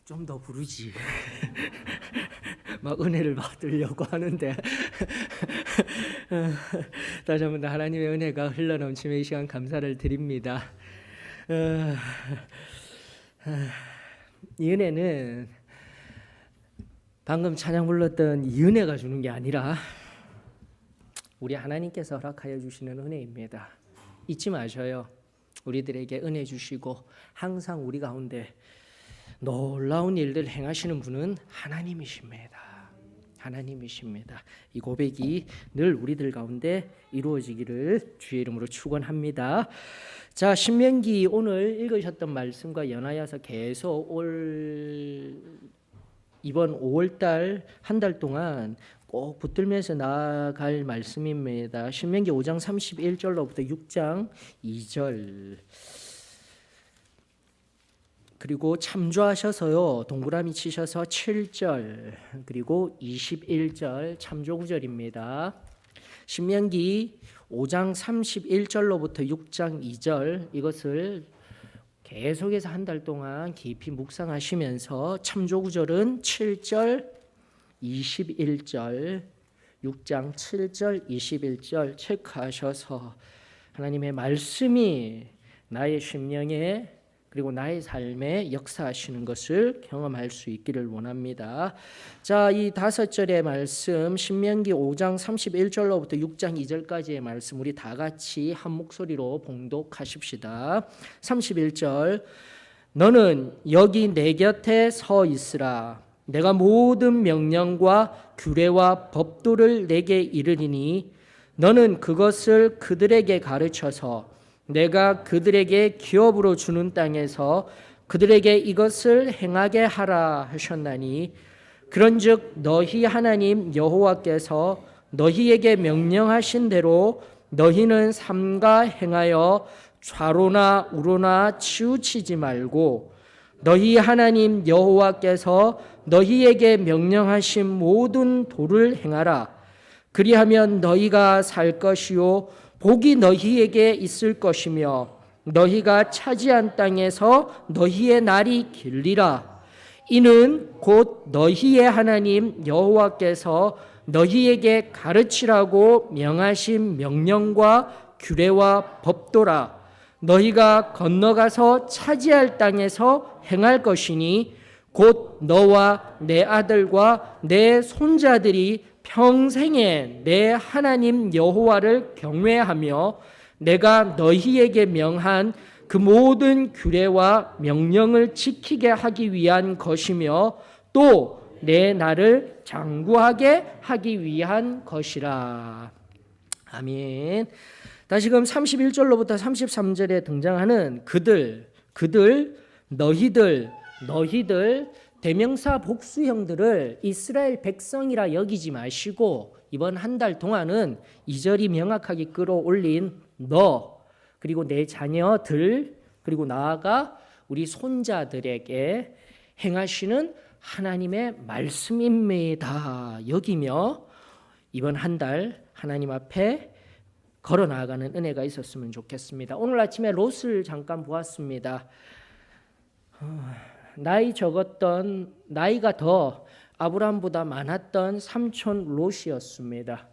좀 더 부르지. 막 은혜를 받으려고 하는데 다시 한번 하나님의 은혜가 흘러넘치며 이 시간 감사를 드립니다. 이 은혜는 방금 찬양 불렀던 이 은혜가 주는 게 아니라 우리 하나님께서 허락하여 주시는 은혜입니다. 잊지 마셔요. 우리들에게 은혜 주시고 항상 우리 가운데 놀라운 일들 행하시는 분은 하나님이십니다. 하나님이십니다. 이 고백이 늘 우리들 가운데 이루어지기를 주의 이름으로 축원합니다. 자, 신명기 오늘 읽으셨던 말씀과 연하여서 계속 이번 5월달 한 달 동안 꼭 붙들면서 나아갈 말씀입니다. 신명기 5장 31절로부터 6장 2절 그리고 참조하셔서요 동그라미 치셔서 7절 그리고 21절 참조 구절입니다. 신명기 5장 31절로부터 6장 2절 이것을 계속해서 한 달 동안 깊이 묵상하시면서 참조 구절은 7절 21절 6장 7절 21절 체크하셔서 하나님의 말씀이 나의 심령에 그리고 나의 삶에 역사하시는 것을 경험할 수 있기를 원합니다. 자, 이 5절의 말씀 신명기 5장 31절로부터 6장 2절까지의 말씀 우리 다 같이 한 목소리로 봉독하십시다. 31절 너는 여기 내 곁에 서 있으라. 내가 모든 명령과 규례와 법도를 내게 이르리니 너는 그것을 그들에게 가르쳐서 내가 그들에게 기업으로 주는 땅에서 그들에게 이것을 행하게 하라 하셨나니 그런즉 너희 하나님 여호와께서 너희에게 명령하신 대로 너희는 삼가 행하여 좌로나 우로나 치우치지 말고 너희 하나님 여호와께서 너희에게 명령하신 모든 도를 행하라. 그리하면 너희가 살 것이요 복이 너희에게 있을 것이며 너희가 차지한 땅에서 너희의 날이 길리라. 이는 곧 너희의 하나님 여호와께서 너희에게 가르치라고 명하신 명령과 규례와 법도라. 너희가 건너가서 차지할 땅에서 행할 것이니 곧 너와 내 아들과 내 손자들이 평생에 내 하나님 여호와를 경외하며 내가 너희에게 명한 그 모든 규례와 명령을 지키게 하기 위한 것이며 또 내 나를 장구하게 하기 위한 것이라. 아멘. 다시금 31절로부터 33절에 등장하는 그들, 너희들 대명사 복수형들을 이스라엘 백성이라 여기지 마시고 이번 한 달 동안은 2절이 명확하게 끌어올린 너 그리고 내 자녀들 그리고 나아가 우리 손자들에게 행하시는 하나님의 말씀입니다. 여기며 이번 한 달 하나님 앞에 걸어 나아가는 은혜가 있었으면 좋겠습니다. 오늘 아침에 롯을 잠깐 보았습니다. 나이가 더 아브라함보다 많았던 삼촌 롯이었습니다.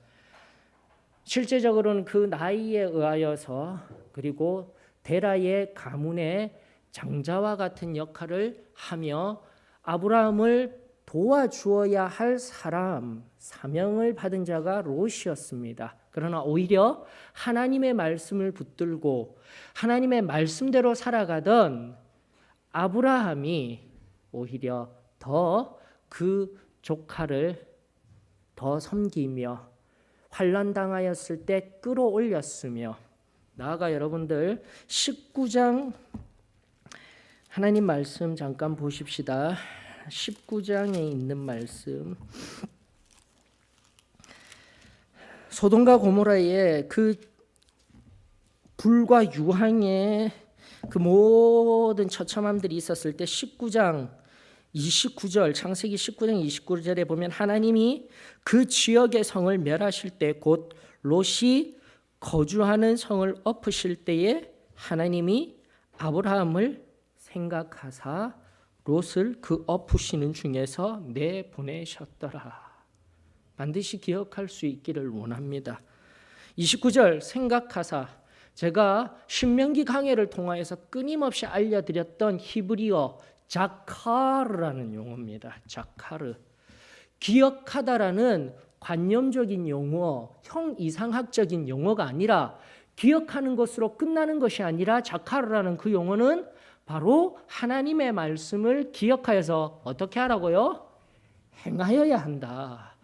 실제적으로는 그 나이에 의하여서 그리고 데라의 가문의 장자와 같은 역할을 하며 아브라함을 도와주어야 할 사명을 받은 자가 롯이었습니다. 그러나 오히려 하나님의 말씀을 붙들고 하나님의 말씀대로 살아가던 아브라함이 오히려 더 그 조카를 더 섬기며 환난당하였을 때 끌어올렸으며 나아가 여러분들 19장 하나님 말씀 잠깐 보십시다. 19장에 있는 말씀 소돔과 고모라의 그 불과 유황의 그 모든 처참함들이 있었을 때 19장 29절 창세기 19장 29절에 보면 하나님이 그 지역의 성을 멸하실 때 곧 롯이 거주하는 성을 엎으실 때에 하나님이 아브라함을 생각하사 롯을 그 엎으시는 중에서 내보내셨더라. 반드시 기억할 수 있기를 원합니다. 29절 생각하사 제가 신명기 강해를 통하여서 끊임없이 알려드렸던 히브리어 자카르라는 용어입니다. 자카르. 기억하다라는 관념적인 용어, 형이상학적인 용어가 아니라 기억하는 것으로 끝나는 것이 아니라 자카르라는 그 용어는 바로 하나님의 말씀을 기억하여서 어떻게 하라고요? 행하여야 한다.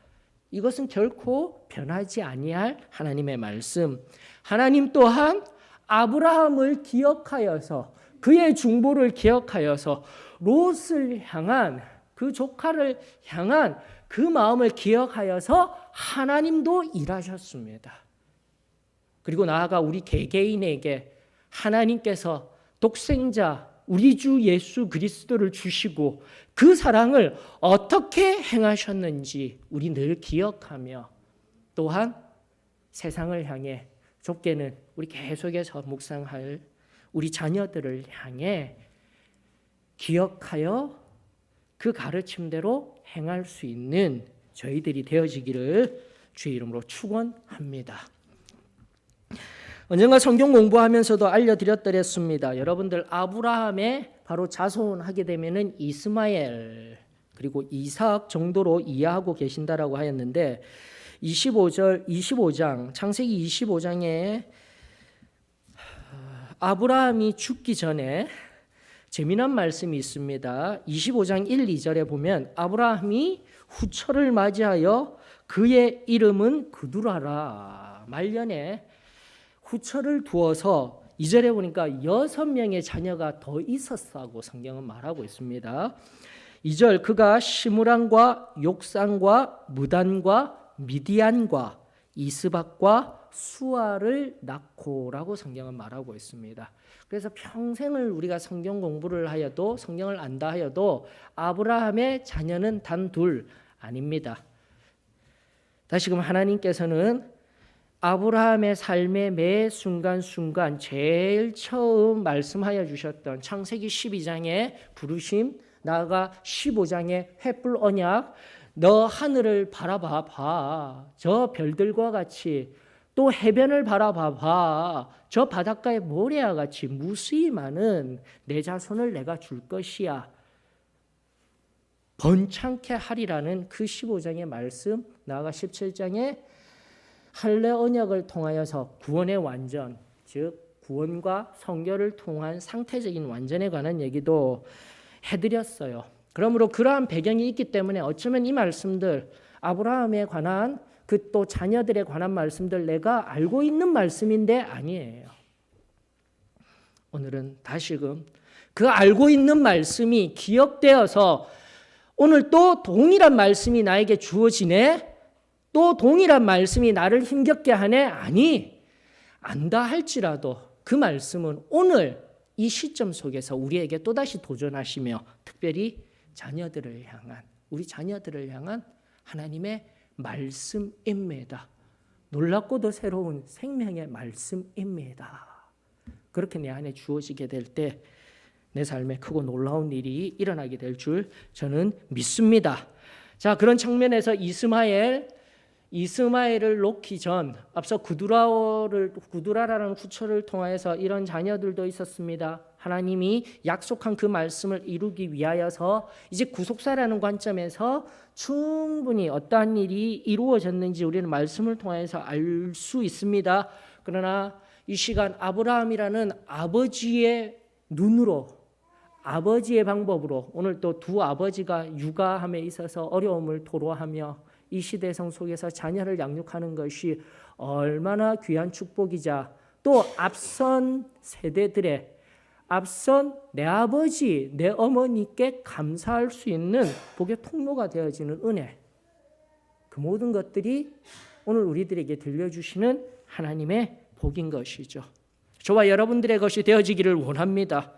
이것은 결코 변하지 아니할 하나님의 말씀. 하나님 또한 아브라함을 기억하여서 그의 중보를 기억하여서 롯을 향한 그 조카를 향한 그 마음을 기억하여서 하나님도 일하셨습니다. 그리고 나아가 우리 개개인에게 하나님께서 독생자 우리 주 예수 그리스도를 주시고 그 사랑을 어떻게 행하셨는지 우리 늘 기억하며 또한 세상을 향해 좁게는 우리 계속해서 묵상할 우리 자녀들을 향해 기억하여 그 가르침대로 행할 수 있는 저희들이 되어지기를 주의 이름으로 축원합니다. 언젠가 성경 공부하면서도 알려드렸더랬습니다. 여러분들 아브라함의 바로 자손하게 되면은 이스마엘 그리고 이삭 정도로 이해하고 계신다라고 하였는데 25장 창세기 25장에 아브라함이 죽기 전에 재미난 말씀이 있습니다. 25장 1, 2절에 보면 아브라함이 후처를 맞이하여 그의 이름은 그두라라. 말년에 후처를 두어서 2절에 보니까 6명의 자녀가 더 있었다고 성경은 말하고 있습니다. 2절 그가 시므란과 욕산과 무단과 미디안과 이스박과 수아를 낳고라고 성경은 말하고 있습니다. 그래서 평생을 우리가 성경 공부를 하여도 성경을 안다 하여도 아브라함의 자녀는 단 둘 아닙니다. 다시금 하나님께서는 아브라함의 삶의 매 순간순간 제일 처음 말씀하여 주셨던 창세기 12장의 부르심, 나아가 15장의 횃불 언약, 너 하늘을 바라봐봐. 저 별들과 같이 또 해변을 바라봐봐. 저 바닷가의 모래와 같이 무수히 많은 내 자손을 내가 줄 것이야. 번창케 하리라는 그 15장의 말씀, 나아가 17장의 할례 언약을 통하여서 구원의 완전, 즉 구원과 성결을 통한 상태적인 완전에 관한 얘기도 해드렸어요. 그러므로 그러한 배경이 있기 때문에 어쩌면 이 말씀들 아브라함에 관한 그 또 자녀들에 관한 말씀들 내가 알고 있는 말씀인데 아니에요. 오늘은 다시금 그 알고 있는 말씀이 기억되어서 오늘 또 동일한 말씀이 나에게 주어지네. 또 동일한 말씀이 나를 힘겹게 하네. 아니, 안다 할지라도 그 말씀은 오늘 이 시점 속에서 우리에게 또다시 도전하시며 특별히 자녀들을 향한 우리 자녀들을 향한 하나님의 말씀입니다. 놀랍고도 새로운 생명의 말씀입니다. 그렇게 내 안에 주어지게 될 때 내 삶에 크고 놀라운 일이 일어나게 될 줄 저는 믿습니다. 자, 그런 측면에서 이스마엘을 놓기 전 앞서 구두라라는 후처를 통하여서 이런 자녀들도 있었습니다. 하나님이 약속한 그 말씀을 이루기 위하여서 이제 구속사라는 관점에서 충분히 어떠한 일이 이루어졌는지 우리는 말씀을 통해서 알 수 있습니다. 그러나 이 시간 아브라함이라는 아버지의 눈으로 아버지의 방법으로 오늘 또 두 아버지가 육아함에 있어서 어려움을 토로하며 이 시대성 속에서 자녀를 양육하는 것이 얼마나 귀한 축복이자 또 앞선 세대들의 앞선 내 아버지, 내 어머니께 감사할 수 있는 복의 통로가 되어지는 은혜, 그 모든 것들이 오늘 우리들에게 들려주시는 하나님의 복인 것이죠. 저와 여러분들의 것이 되어지기를 원합니다.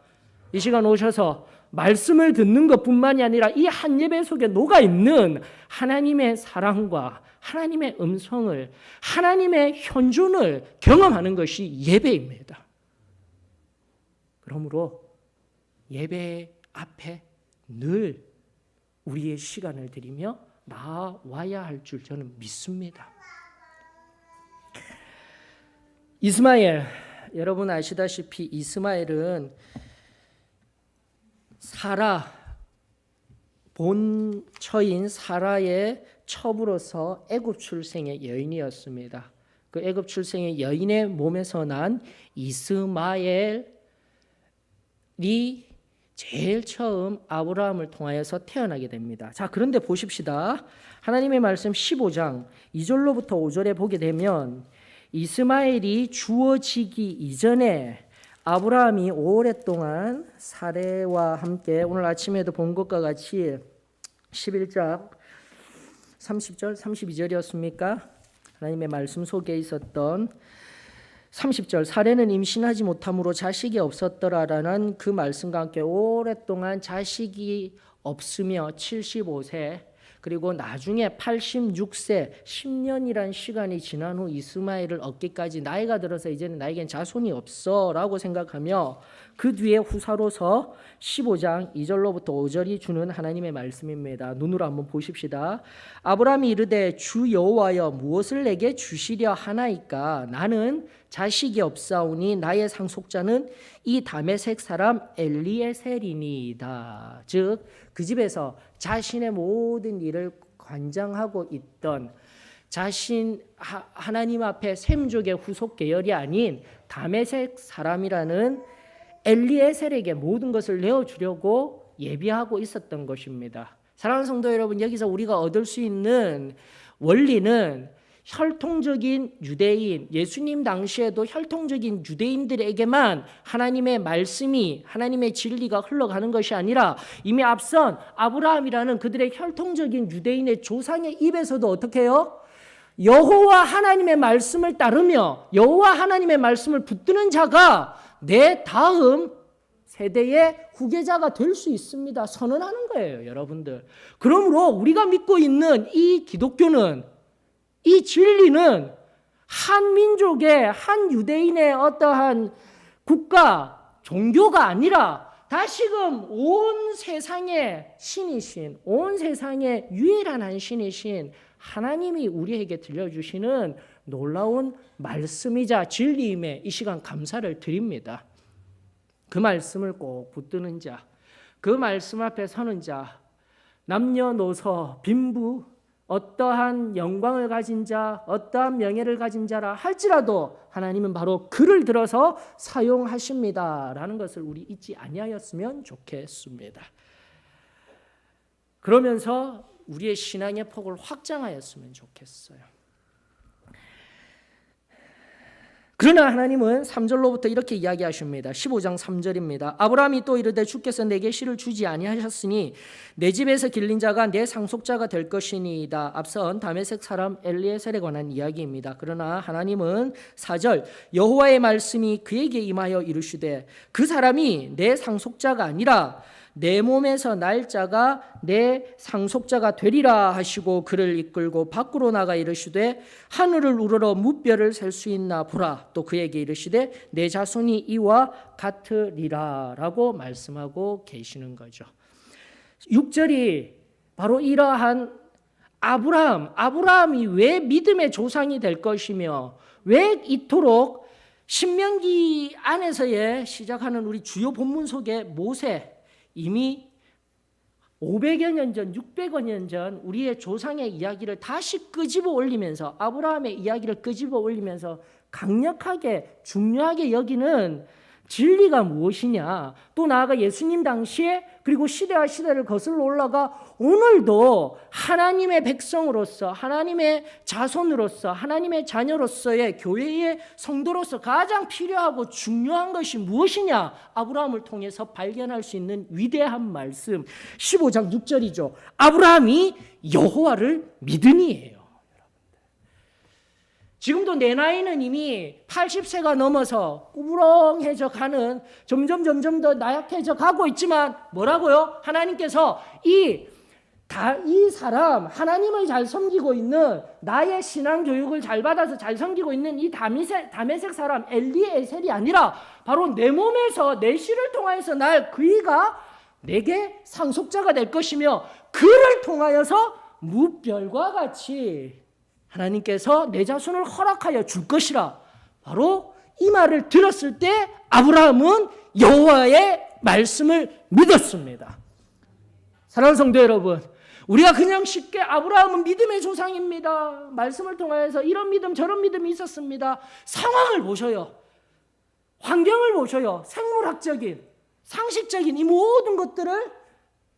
이 시간 오셔서 말씀을 듣는 것뿐만이 아니라 이 한 예배 속에 녹아있는 하나님의 사랑과 하나님의 음성을, 하나님의 현존을 경험하는 것이 예배입니다. 그러므로 예배 앞에 늘 우리의 시간을 들이며 나와야 할 줄 저는 믿습니다. 이스마엘, 여러분 아시다시피 이스마엘은 사라, 본처인 사라의 첩으로서 애굽 출생의 여인이었습니다. 그 애굽 출생의 여인의 몸에서 난 이스마엘이 제일 처음 아브라함을 통하여서 태어나게 됩니다. 자, 그런데 보십시다. 하나님의 말씀 15장 2절로부터 5절에 보게 되면 이스마엘이 주어지기 이전에 아브라함이 오랫동안 사레와 함께 오늘 아침에도 본 것과 같이 11장 30절 32절이었습니까? 하나님의 말씀 속에 있었던 30절 사레는 임신하지 못함으로 자식이 없었더라라는 그 말씀과 함께 오랫동안 자식이 없으며 75세 그리고 나중에 86세 10년이란 시간이 지난 후 이스마엘을 얻기까지 나이가 들어서 이제는 나에겐 자손이 없어 라고 생각하며 그 뒤에 후사로서 15장 2절로부터 5절이 주는 하나님의 말씀입니다. 눈으로 한번 보십시다. 아브라함이 이르되 주 여호와여 무엇을 내게 주시려 하나이까 나는 자식이 없사오니 나의 상속자는 이 다메섹 사람 엘리에셀이니이다. 즉 그 집에서 자신의 모든 일을 관장하고 있던 하나님 앞에 셈족의 후속 계열이 아닌 다메섹 사람이라는 엘리에셀에게 모든 것을 내어주려고 예비하고 있었던 것입니다. 사랑하는 성도 여러분, 여기서 우리가 얻을 수 있는 원리는 혈통적인 유대인, 예수님 당시에도 혈통적인 유대인들에게만 하나님의 말씀이, 하나님의 진리가 흘러가는 것이 아니라 이미 앞선 아브라함이라는 그들의 혈통적인 유대인의 조상의 입에서도 어떻게 해요? 여호와 하나님의 말씀을 따르며 여호와 하나님의 말씀을 붙드는 자가 내 다음 세대의 후계자가 될 수 있습니다. 선언하는 거예요, 여러분들. 그러므로 우리가 믿고 있는 이 기독교는, 이 진리는 한 민족의, 한 유대인의 어떠한 국가, 종교가 아니라 다시금 온 세상의 신이신, 온 세상의 유일한 한 신이신 하나님이 우리에게 들려주시는 놀라운 말씀이자 진리임에 이 시간 감사를 드립니다. 그 말씀을 꼭 붙드는 자, 그 말씀 앞에 서는 자, 남녀노소, 빈부, 어떠한 영광을 가진 자, 어떠한 명예를 가진 자라 할지라도 하나님은 바로 그를 들어서 사용하십니다라는 것을 우리 잊지 아니하였으면 좋겠습니다. 그러면서 우리의 신앙의 폭을 확장하였으면 좋겠어요. 그러나 하나님은 3절로부터 이렇게 이야기하십니다. 15장 3절입니다. 아브라함이 또 이르되 주께서 내게 씨를 주지 아니하셨으니 내 집에서 길린 자가 내 상속자가 될 것이니이다. 앞선 다메섹 사람 엘리에셀에 관한 이야기입니다. 그러나 하나님은 4절 여호와의 말씀이 그에게 임하여 이르시되 그 사람이 내 상속자가 아니라 내 몸에서 날 자가 내 상속자가 되리라 하시고 그를 이끌고 밖으로 나가 이르시되 하늘을 우러러 무뼈를 셀 수 있나 보라. 또 그에게 이르시되 내 자손이 이와 같으리라 라고 말씀하고 계시는 거죠. 6절이 바로 이러한 아브라함이 왜 믿음의 조상이 될 것이며 왜 이토록 신명기 안에서의 시작하는 우리 주요 본문 속에 모세, 이미 500여 년 전, 600여 년 전 우리의 조상의 이야기를 다시 끄집어 올리면서 아브라함의 이야기를 끄집어 올리면서 강력하게 중요하게 여기는 진리가 무엇이냐, 또 나아가 예수님 당시에 그리고 시대와 시대를 거슬러 올라가 오늘도 하나님의 백성으로서, 하나님의 자손으로서, 하나님의 자녀로서의 교회의 성도로서 가장 필요하고 중요한 것이 무엇이냐, 아브라함을 통해서 발견할 수 있는 위대한 말씀 15장 6절이죠. 아브라함이 여호와를 믿으니예요. 지금도 내 나이는 이미 80세가 넘어서 꾸부렁해져 가는, 점점 더 나약해져 가고 있지만 뭐라고요? 하나님께서 이 사람, 하나님을 잘 섬기고 있는, 나의 신앙 교육을 잘 받아서 잘 섬기고 있는 이 다메섹 사람 엘리에셀이 아니라 바로 내 몸에서 내 씨를 통하여서 날 그이가 내게 상속자가 될 것이며 그를 통하여서 무별과 같이 하나님께서 내 자손을 허락하여 줄 것이라. 바로 이 말을 들었을 때 아브라함은 여호와의 말씀을 믿었습니다. 사랑하는 성도 여러분, 우리가 그냥 쉽게 아브라함은 믿음의 조상입니다, 말씀을 통하여서 이런 믿음 저런 믿음이 있었습니다, 상황을 보셔요, 환경을 보셔요, 생물학적인 상식적인 이 모든 것들을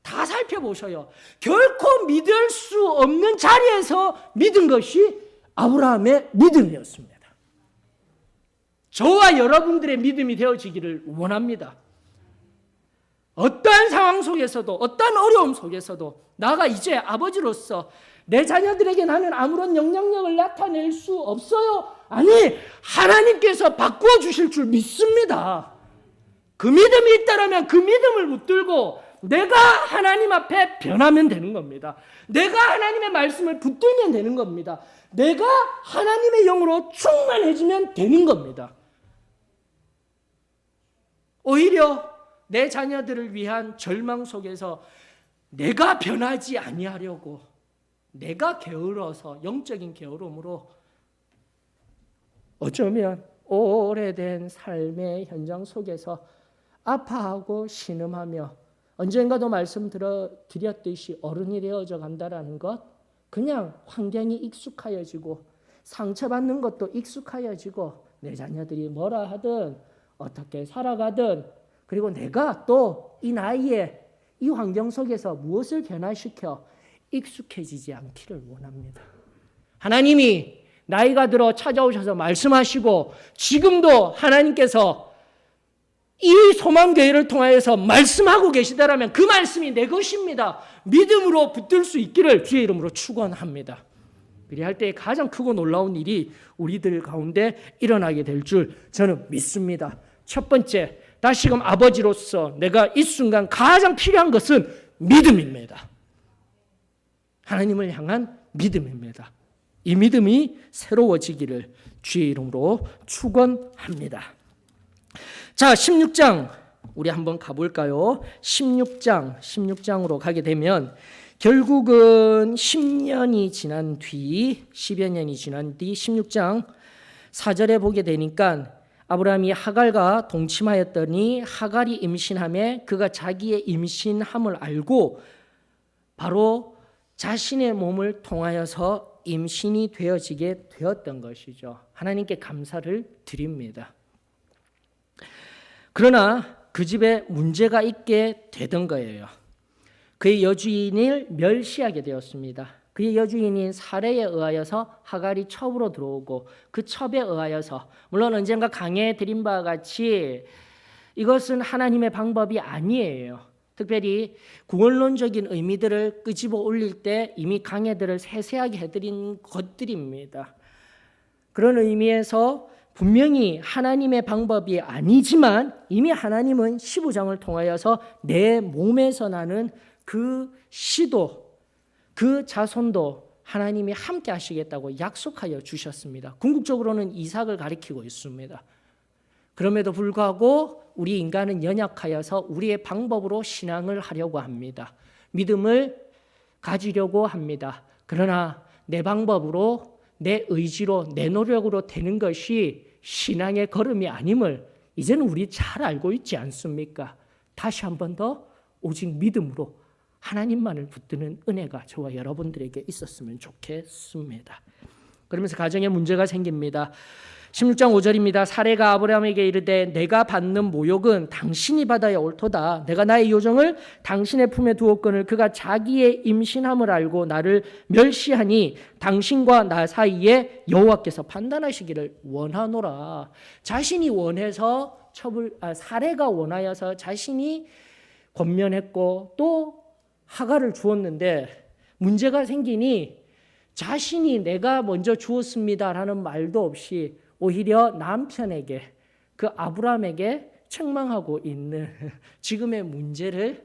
다 살펴보셔요. 결코 믿을 수 없는 자리에서 믿은 것이 아브라함의 믿음이었습니다. 저와 여러분들의 믿음이 되어지기를 원합니다. 어떠한 상황 속에서도, 어떠한 어려움 속에서도 나가 이제 아버지로서 내 자녀들에게 나는 아무런 영향력을 나타낼 수 없어요. 아니, 하나님께서 바꾸어 주실 줄 믿습니다. 그 믿음이 있다면 그 믿음을 붙들고 내가 하나님 앞에 변하면 되는 겁니다. 내가 하나님의 말씀을 붙들면 되는 겁니다. 내가 하나님의 영으로 충만해지면 되는 겁니다. 오히려 내 자녀들을 위한 절망 속에서 내가 변하지 아니하려고, 내가 게을러서 영적인 게으름으로 어쩌면 오래된 삶의 현장 속에서 아파하고 신음하며 언젠가도 말씀드렸듯이 어른이 되어져 간다라는 것, 그냥 환경이 익숙하여지고 상처받는 것도 익숙하여지고 내 자녀들이 뭐라 하든 어떻게 살아가든, 그리고 내가 또 이 나이에 이 환경 속에서 무엇을 변화시켜 익숙해지지 않기를 원합니다. 하나님이 나이가 들어 찾아오셔서 말씀하시고 지금도 하나님께서 이 소망교회를 통하여서 말씀하고 계시다라면 그 말씀이 내 것입니다. 믿음으로 붙들 수 있기를 주의 이름으로 축원합니다. 그리할 때 가장 크고 놀라운 일이 우리들 가운데 일어나게 될 줄 저는 믿습니다. 첫 번째, 다시금 아버지로서 내가 이 순간 가장 필요한 것은 믿음입니다. 하나님을 향한 믿음입니다. 이 믿음이 새로워지기를 주의 이름으로 축원합니다. 자, 16장 우리 한번 가볼까요? 16장으로 가게 되면 결국은 10년이 지난 뒤, 10여 년이 지난 뒤 16장 4절에 보게 되니까 아브라함이 하갈과 동침하였더니 하갈이 임신함에 그가 자기의 임신함을 알고 바로 자신의 몸을 통하여서 임신이 되어지게 되었던 것이죠. 하나님께 감사를 드립니다. 그러나 그 집에 문제가 있게 되던 거예요. 그의 여주인을 멸시하게 되었습니다. 그의 여주인인 사레에 의하여서 하갈이 첩으로 들어오고 그 첩에 의하여서, 물론 언젠가 강해 드린 바와 같이 이것은 하나님의 방법이 아니에요. 특별히 구원론적인 의미들을 끄집어 올릴 때 이미 강해들을 세세하게 해드린 것들입니다. 그런 의미에서 분명히 하나님의 방법이 아니지만 이미 하나님은 15장을 통하여서 내 몸에서 나는 그 씨도, 그 자손도 하나님이 함께 하시겠다고 약속하여 주셨습니다. 궁극적으로는 이삭을 가리키고 있습니다. 그럼에도 불구하고 우리 인간은 연약하여서 우리의 방법으로 신앙을 하려고 합니다. 믿음을 가지려고 합니다. 그러나 내 방법으로, 내 의지로, 내 노력으로 되는 것이 신앙의 걸음이 아님을 이제는 우리 잘 알고 있지 않습니까? 다시 한 번 더 오직 믿음으로 하나님만을 붙드는 은혜가 저와 여러분들에게 있었으면 좋겠습니다. 그러면서 가정에 문제가 생깁니다. 16장 5절입니다. 사레가 아브라함에게 이르되 내가 받는 모욕은 당신이 받아야 옳도다. 내가 나의 요정을 당신의 품에 두었거늘 그가 자기의 임신함을 알고 나를 멸시하니 당신과 나 사이에 여호와께서 판단하시기를 원하노라. 자신이 원해서 사레가 원하여서 자신이 권면했고 또 하갈을 주었는데 문제가 생기니 자신이 내가 먼저 주었습니다라는 말도 없이 오히려 남편에게, 그 아브라함에게 책망하고 있는 지금의 문제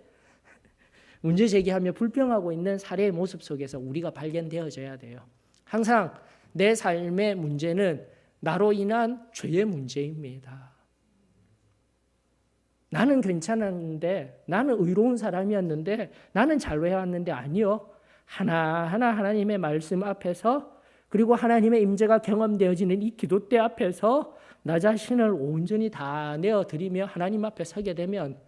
제기하며 불평하고 있는 사례의 모습 속에서 우리가 발견되어져야 돼요. 항상 내 삶의 문제는 나로 인한 죄의 문제입니다. 나는 괜찮았는데, 나는 의로운 사람이었는데, 나는 잘 해왔는데 아니요. 하나하나 하나님의 말씀 앞에서 그리고 하나님의 임재가 경험되어지는 이 기도대 앞에서 나 자신을 온전히 다 내어드리며 하나님 앞에 서게 되면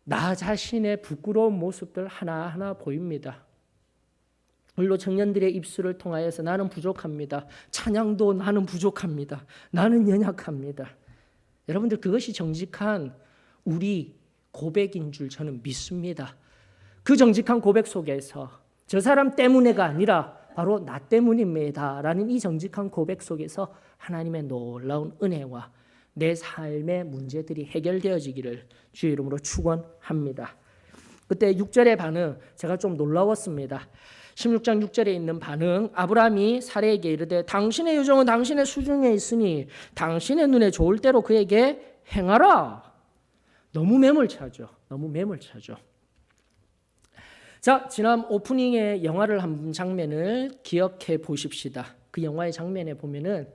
나 자신의 부끄러운 모습들 하나하나 보입니다. 물론 청년들의 입술을 통하여서 나는 부족합니다. 찬양도 나는 부족합니다. 나는 연약합니다. 여러분들 그것이 정직한 우리 고백인 줄 저는 믿습니다. 그 정직한 고백 속에서 저 사람 때문에가 아니라 바로 나 때문입니다 라는 이 정직한 고백 속에서 하나님의 놀라운 은혜와 내 삶의 문제들이 해결되어지기를 주의 이름으로 축원합니다. 그때 6절의 반응 제가 좀 놀라웠습니다. 16장 6절에 있는 반응, 아브라함이 사레에게 이르되 당신의 요정은 당신의 수중에 있으니 당신의 눈에 좋을 대로 그에게 행하라. 너무 매몰차죠. 너무 매몰차죠. 자, 지난 오프닝의 영화를 한 장면을 기억해 보십시다. 그 영화의 장면에 보면은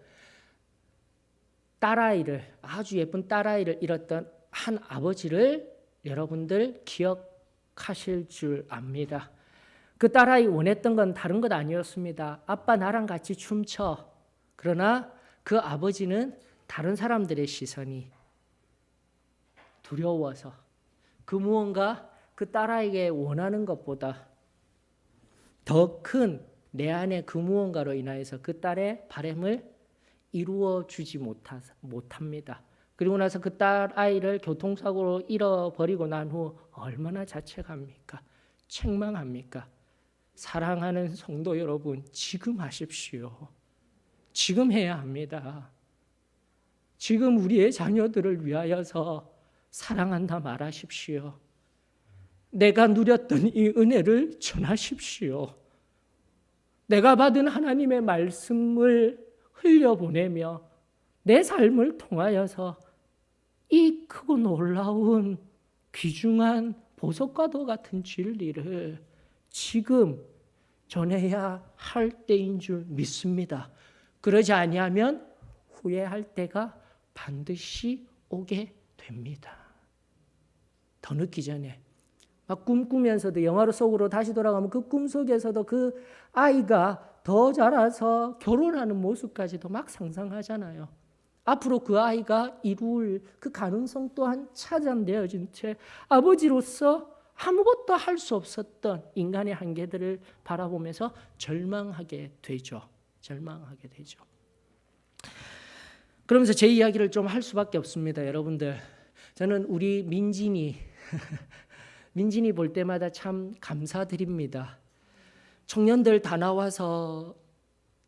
딸아이를, 아주 예쁜 딸아이를 잃었던 한 아버지를 여러분들 기억하실 줄 압니다. 그 딸아이 원했던 건 다른 것 아니었습니다. 아빠 나랑 같이 춤춰. 그러나 그 아버지는 다른 사람들의 시선이 두려워서 그 무언가 그 딸아이에게 원하는 것보다 더 큰 내 안의 그 무언가로 인하여서 그 딸의 바람을 이루어 주지 못합니다. 그리고 나서 그 딸아이를 교통사고로 잃어버리고 난 후 얼마나 자책합니까? 책망합니까? 사랑하는 성도 여러분, 지금 하십시오. 지금 해야 합니다. 지금 우리의 자녀들을 위하여서 사랑한다 말하십시오. 내가 누렸던 이 은혜를 전하십시오. 내가 받은 하나님의 말씀을 흘려보내며 내 삶을 통하여서 이 크고 놀라운 귀중한 보석과도 같은 진리를 지금 전해야 할 때인 줄 믿습니다. 그러지 아니하면 후회할 때가 반드시 오게 됩니다. 더 늦기 전에 막 꿈꾸면서도 영화로 속으로 다시 돌아가면 그 꿈속에서도 그 아이가 더 자라서 결혼하는 모습까지도 막 상상하잖아요. 앞으로 그 아이가 이룰 그 가능성 또한 차단되어진 채 아버지로서 아무것도 할 수 없었던 인간의 한계들을 바라보면서 절망하게 되죠. 절망하게 되죠. 그러면서 제 이야기를 좀 할 수밖에 없습니다. 여러분들, 저는 우리 민진이 민진이 볼 때마다 참 감사드립니다. 청년들 다 나와서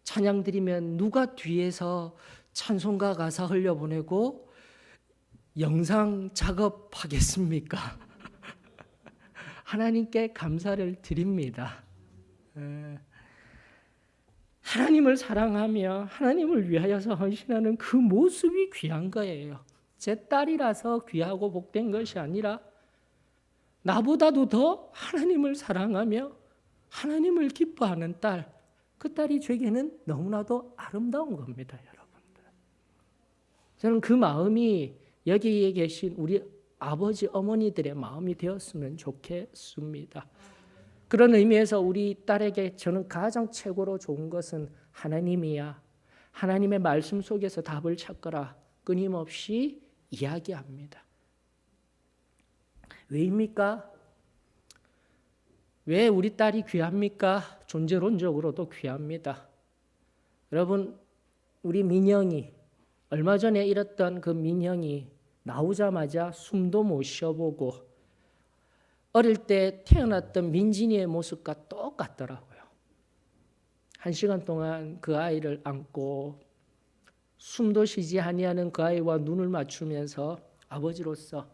찬양 드리면 누가 뒤에서 찬송가 가사 흘려보내고 영상 작업하겠습니까? 하나님께 감사를 드립니다. 하나님을 사랑하며 하나님을 위하여서 헌신하는 그 모습이 귀한 거예요. 제 딸이라서 귀하고 복된 것이 아니라 나보다도 더 하나님을 사랑하며 하나님을 기뻐하는 딸, 그 딸이 제게는 너무나도 아름다운 겁니다, 여러분들. 저는 그 마음이 여기에 계신 우리 아버지, 어머니들의 마음이 되었으면 좋겠습니다. 그런 의미에서 우리 딸에게 저는 가장 최고로 좋은 것은 하나님이야. 하나님의 말씀 속에서 답을 찾거라. 끊임없이 이야기합니다. 왜입니까? 왜 우리 딸이 귀합니까? 존재론적으로도 귀합니다. 여러분, 우리 민영이 얼마 전에 잃었던 그 민영이 나오자마자 숨도 못 쉬어보고 어릴 때 태어났던 민진이의 모습과 똑같더라고요. 1시간 동안 그 아이를 안고 숨도 쉬지 아니하는 그 아이와 눈을 맞추면서 아버지로서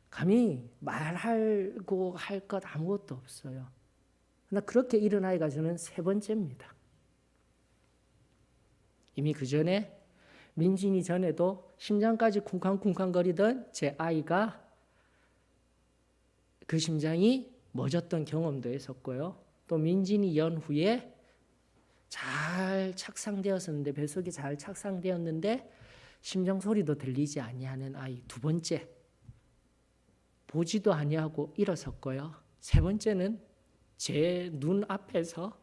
감히 말하고 할 것 아무것도 없어요. 그러나 그렇게 잃은 아이가 저는 3번째입니다. 이미 그 전에 민진이 전에도 심장까지 쿵쾅쿵쾅거리던 제 아이가 그 심장이 멎었던 경험도 했었고요. 또 민진이 연후에 잘 착상되었었는데, 뱃속이 잘 착상되었는데 심장 소리도 들리지 아니하는 아이 2번째. 보지도 아니하고 일어섰고요. 세 번째는 제 눈 앞에서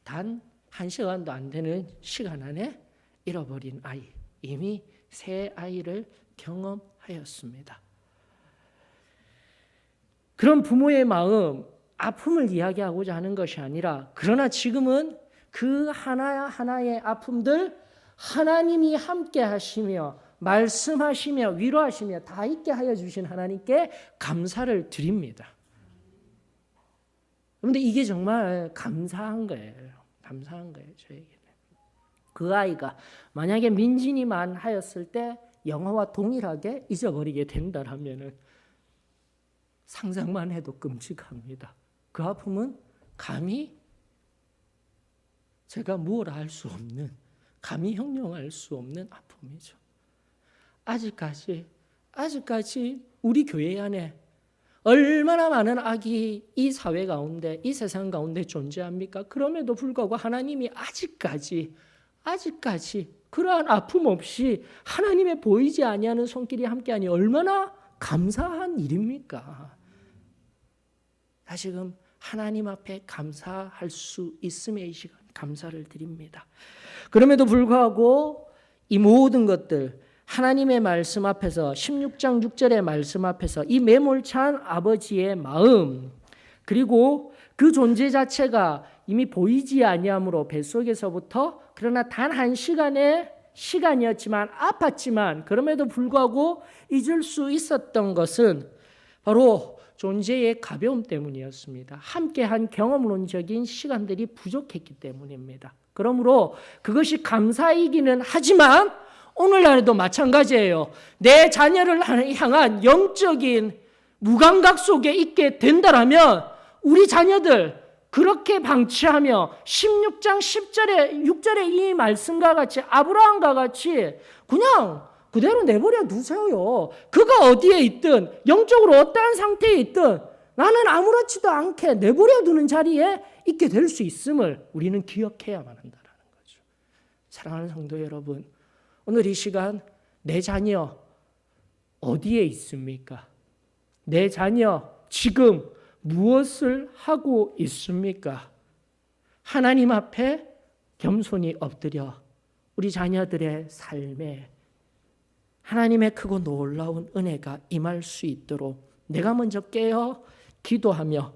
단 1시간도 안 되는 시간 안에 잃어버린 아이, 이미 새 아이를 경험하였습니다. 그런 부모의 마음, 아픔을 이야기하고자 하는 것이 아니라, 그러나 지금은 그 하나하나의 아픔들 하나님이 함께 하시며 말씀하시며 위로하시며 다 있게 하여 주신 하나님께 감사를 드립니다. 그런데 이게 정말 감사한 거예요. 감사한 거예요, 저에게는. 그 아이가 만약에 민진이만 하였을 때 영화와 동일하게 잊어버리게 된다라면은 상상만 해도 끔찍합니다. 그 아픔은 감히 제가 무엇라 할 수 없는, 감히 형용할 수 없는 아픔이죠. 아직까지 우리 교회 안에 얼마나 많은 악이 이 사회 가운데, 이 세상 가운데 존재합니까? 그럼에도 불구하고 하나님이 아직까지 그러한 아픔 없이 하나님의 보이지 아니하는 손길이 함께하니 얼마나 감사한 일입니까? 다시금 하나님 앞에 감사할 수 있음에 이 시간 감사를 드립니다. 그럼에도 불구하고 이 모든 것들, 하나님의 말씀 앞에서, 16장 6절의 말씀 앞에서 이 매몰찬 아버지의 마음, 그리고 그 존재 자체가 이미 보이지 아니하므로 뱃속에서부터, 그러나 단 1시간의 시간이었지만 아팠지만 그럼에도 불구하고 잊을 수 있었던 것은 바로 존재의 가벼움 때문이었습니다. 함께한 경험론적인 시간들이 부족했기 때문입니다. 그러므로 그것이 감사이기는 하지만 오늘날에도 마찬가지예요. 내 자녀를 향한 영적인 무감각 속에 있게 된다라면 우리 자녀들 그렇게 방치하며 16장 10절에 6절에 이 말씀과 같이 아브라함과 같이 그냥 그대로 내버려 두세요. 그가 어디에 있든 영적으로 어떠한 상태에 있든 나는 아무렇지도 않게 내버려 두는 자리에 있게 될 수 있음을 우리는 기억해야만 한다는 거죠. 사랑하는 성도 여러분, 오늘 이 시간 내 자녀 어디에 있습니까? 내 자녀 지금 무엇을 하고 있습니까? 하나님 앞에 겸손히 엎드려 우리 자녀들의 삶에 하나님의 크고 놀라운 은혜가 임할 수 있도록 내가 먼저 깨어 기도하며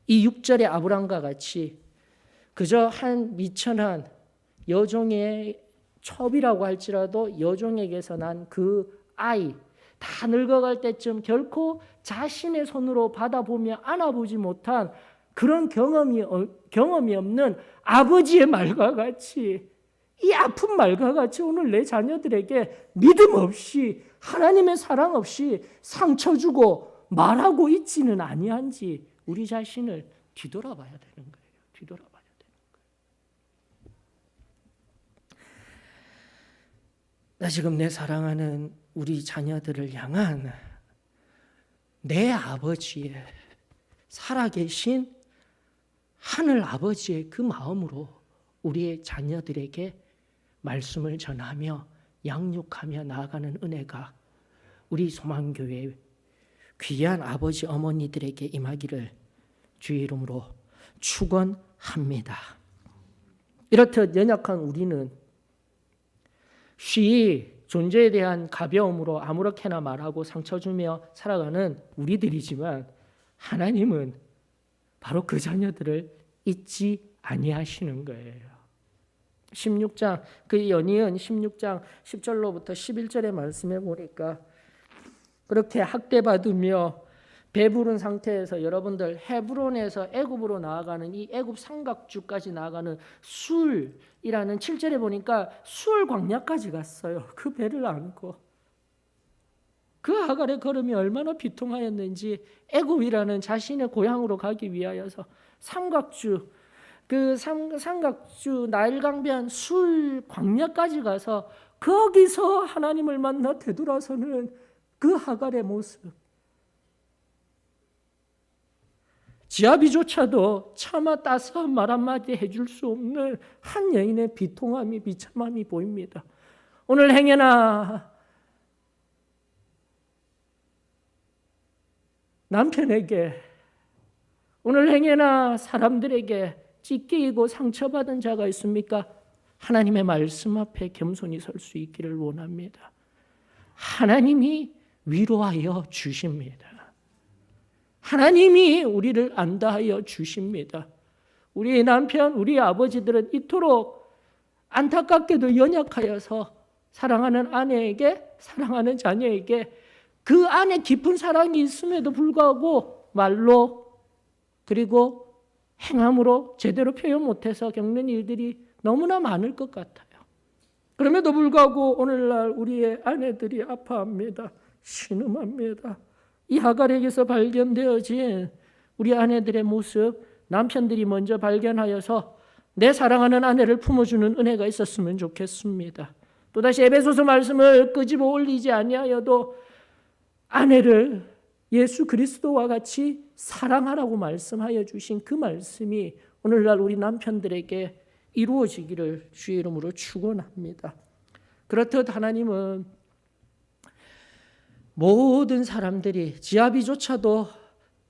이 6절의 아브람과 같이 그저 한 미천한 여종의 첩이라고 할지라도 여종에게서 난 그 아이, 다 늙어갈 때쯤 결코 자신의 손으로 받아보며 안아보지 못한 그런 경험이 없는 아버지의 말과 같이, 이 아픈 말과 같이 오늘 내 자녀들에게 믿음 없이, 하나님의 사랑 없이 상처 주고 말하고 있지는 아니한지 우리 자신을 뒤돌아봐야 되는 거예요. 뒤돌아봐야 되는 거예요. 나 지금 내 사랑하는 우리 자녀들을 향한 내 아버지의, 살아계신 하늘 아버지의 그 마음으로 우리의 자녀들에게 말씀을 전하며 양육하며 나아가는 은혜가 우리 소망교회 귀한 아버지 어머니들에게 임하기를 주의 이름으로 축원합니다. 이렇듯 연약한 우리는 쉬이 존재에 대한 가벼움으로 아무렇게나 말하고 상처 주며 살아가는 우리들이지만 하나님은 바로 그 자녀들을 잊지 아니하시는 거예요. 16장 그 연이은 16장 10절로부터 11절의 말씀에 보니까 그렇게 학대받으며 배부른 상태에서 여러분들 헤브론에서 애굽으로 나아가는 이 애굽 삼각주까지 나아가는 술이라는 7절에 보니까 술 광야까지 갔어요. 그 배를 안고 그 하갈의 걸음이 얼마나 비통하였는지 애굽이라는 자신의 고향으로 가기 위하여서 삼각주, 그 삼각주 나일강변 술 광야까지 가서 거기서 하나님을 만나 되돌아서는 그 하갈의 모습, 지아비조차도 차마 따스한 말 한마디 해줄 수 없는 한 여인의 비통함이, 비참함이 보입니다. 오늘 행여나 남편에게 오늘 행여나 사람들에게 찢기고 상처받은 자가 있습니까? 하나님의 말씀 앞에 겸손히 설 수 있기를 원합니다. 하나님이 위로하여 주십니다. 하나님이 우리를 안다하여 주십니다. 우리 남편, 우리 아버지들은 이토록 안타깝게도 연약하여서 사랑하는 아내에게, 사랑하는 자녀에게 그 안에 깊은 사랑이 있음에도 불구하고 말로 그리고 행함으로 제대로 표현 못해서 겪는 일들이 너무나 많을 것 같아요. 그럼에도 불구하고 오늘날 우리의 아내들이 아파합니다. 신음합니다. 이 하갈에게서 발견되어진 우리 아내들의 모습, 남편들이 먼저 발견하여서 내 사랑하는 아내를 품어주는 은혜가 있었으면 좋겠습니다. 또다시 에베소서 말씀을 끄집어 올리지 아니하여도 아내를 예수 그리스도와 같이 사랑하라고 말씀하여 주신 그 말씀이 오늘날 우리 남편들에게 이루어지기를 주의 이름으로 축원합니다. 그렇듯 하나님은 모든 사람들이 지아비조차도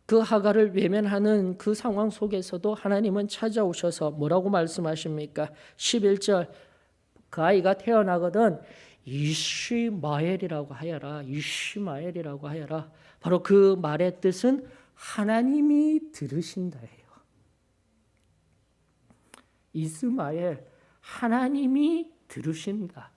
그 하갈을 외면하는 그 상황 속에서도 하나님은 찾아오셔서 뭐라고 말씀하십니까? 11절 그 아이가 태어나거든 이시마엘이라고 하여라. 이시마엘이라고 하여라. 바로 그 말의 뜻은 하나님이 들으신다예요. 이스마엘, 하나님이 들으신다.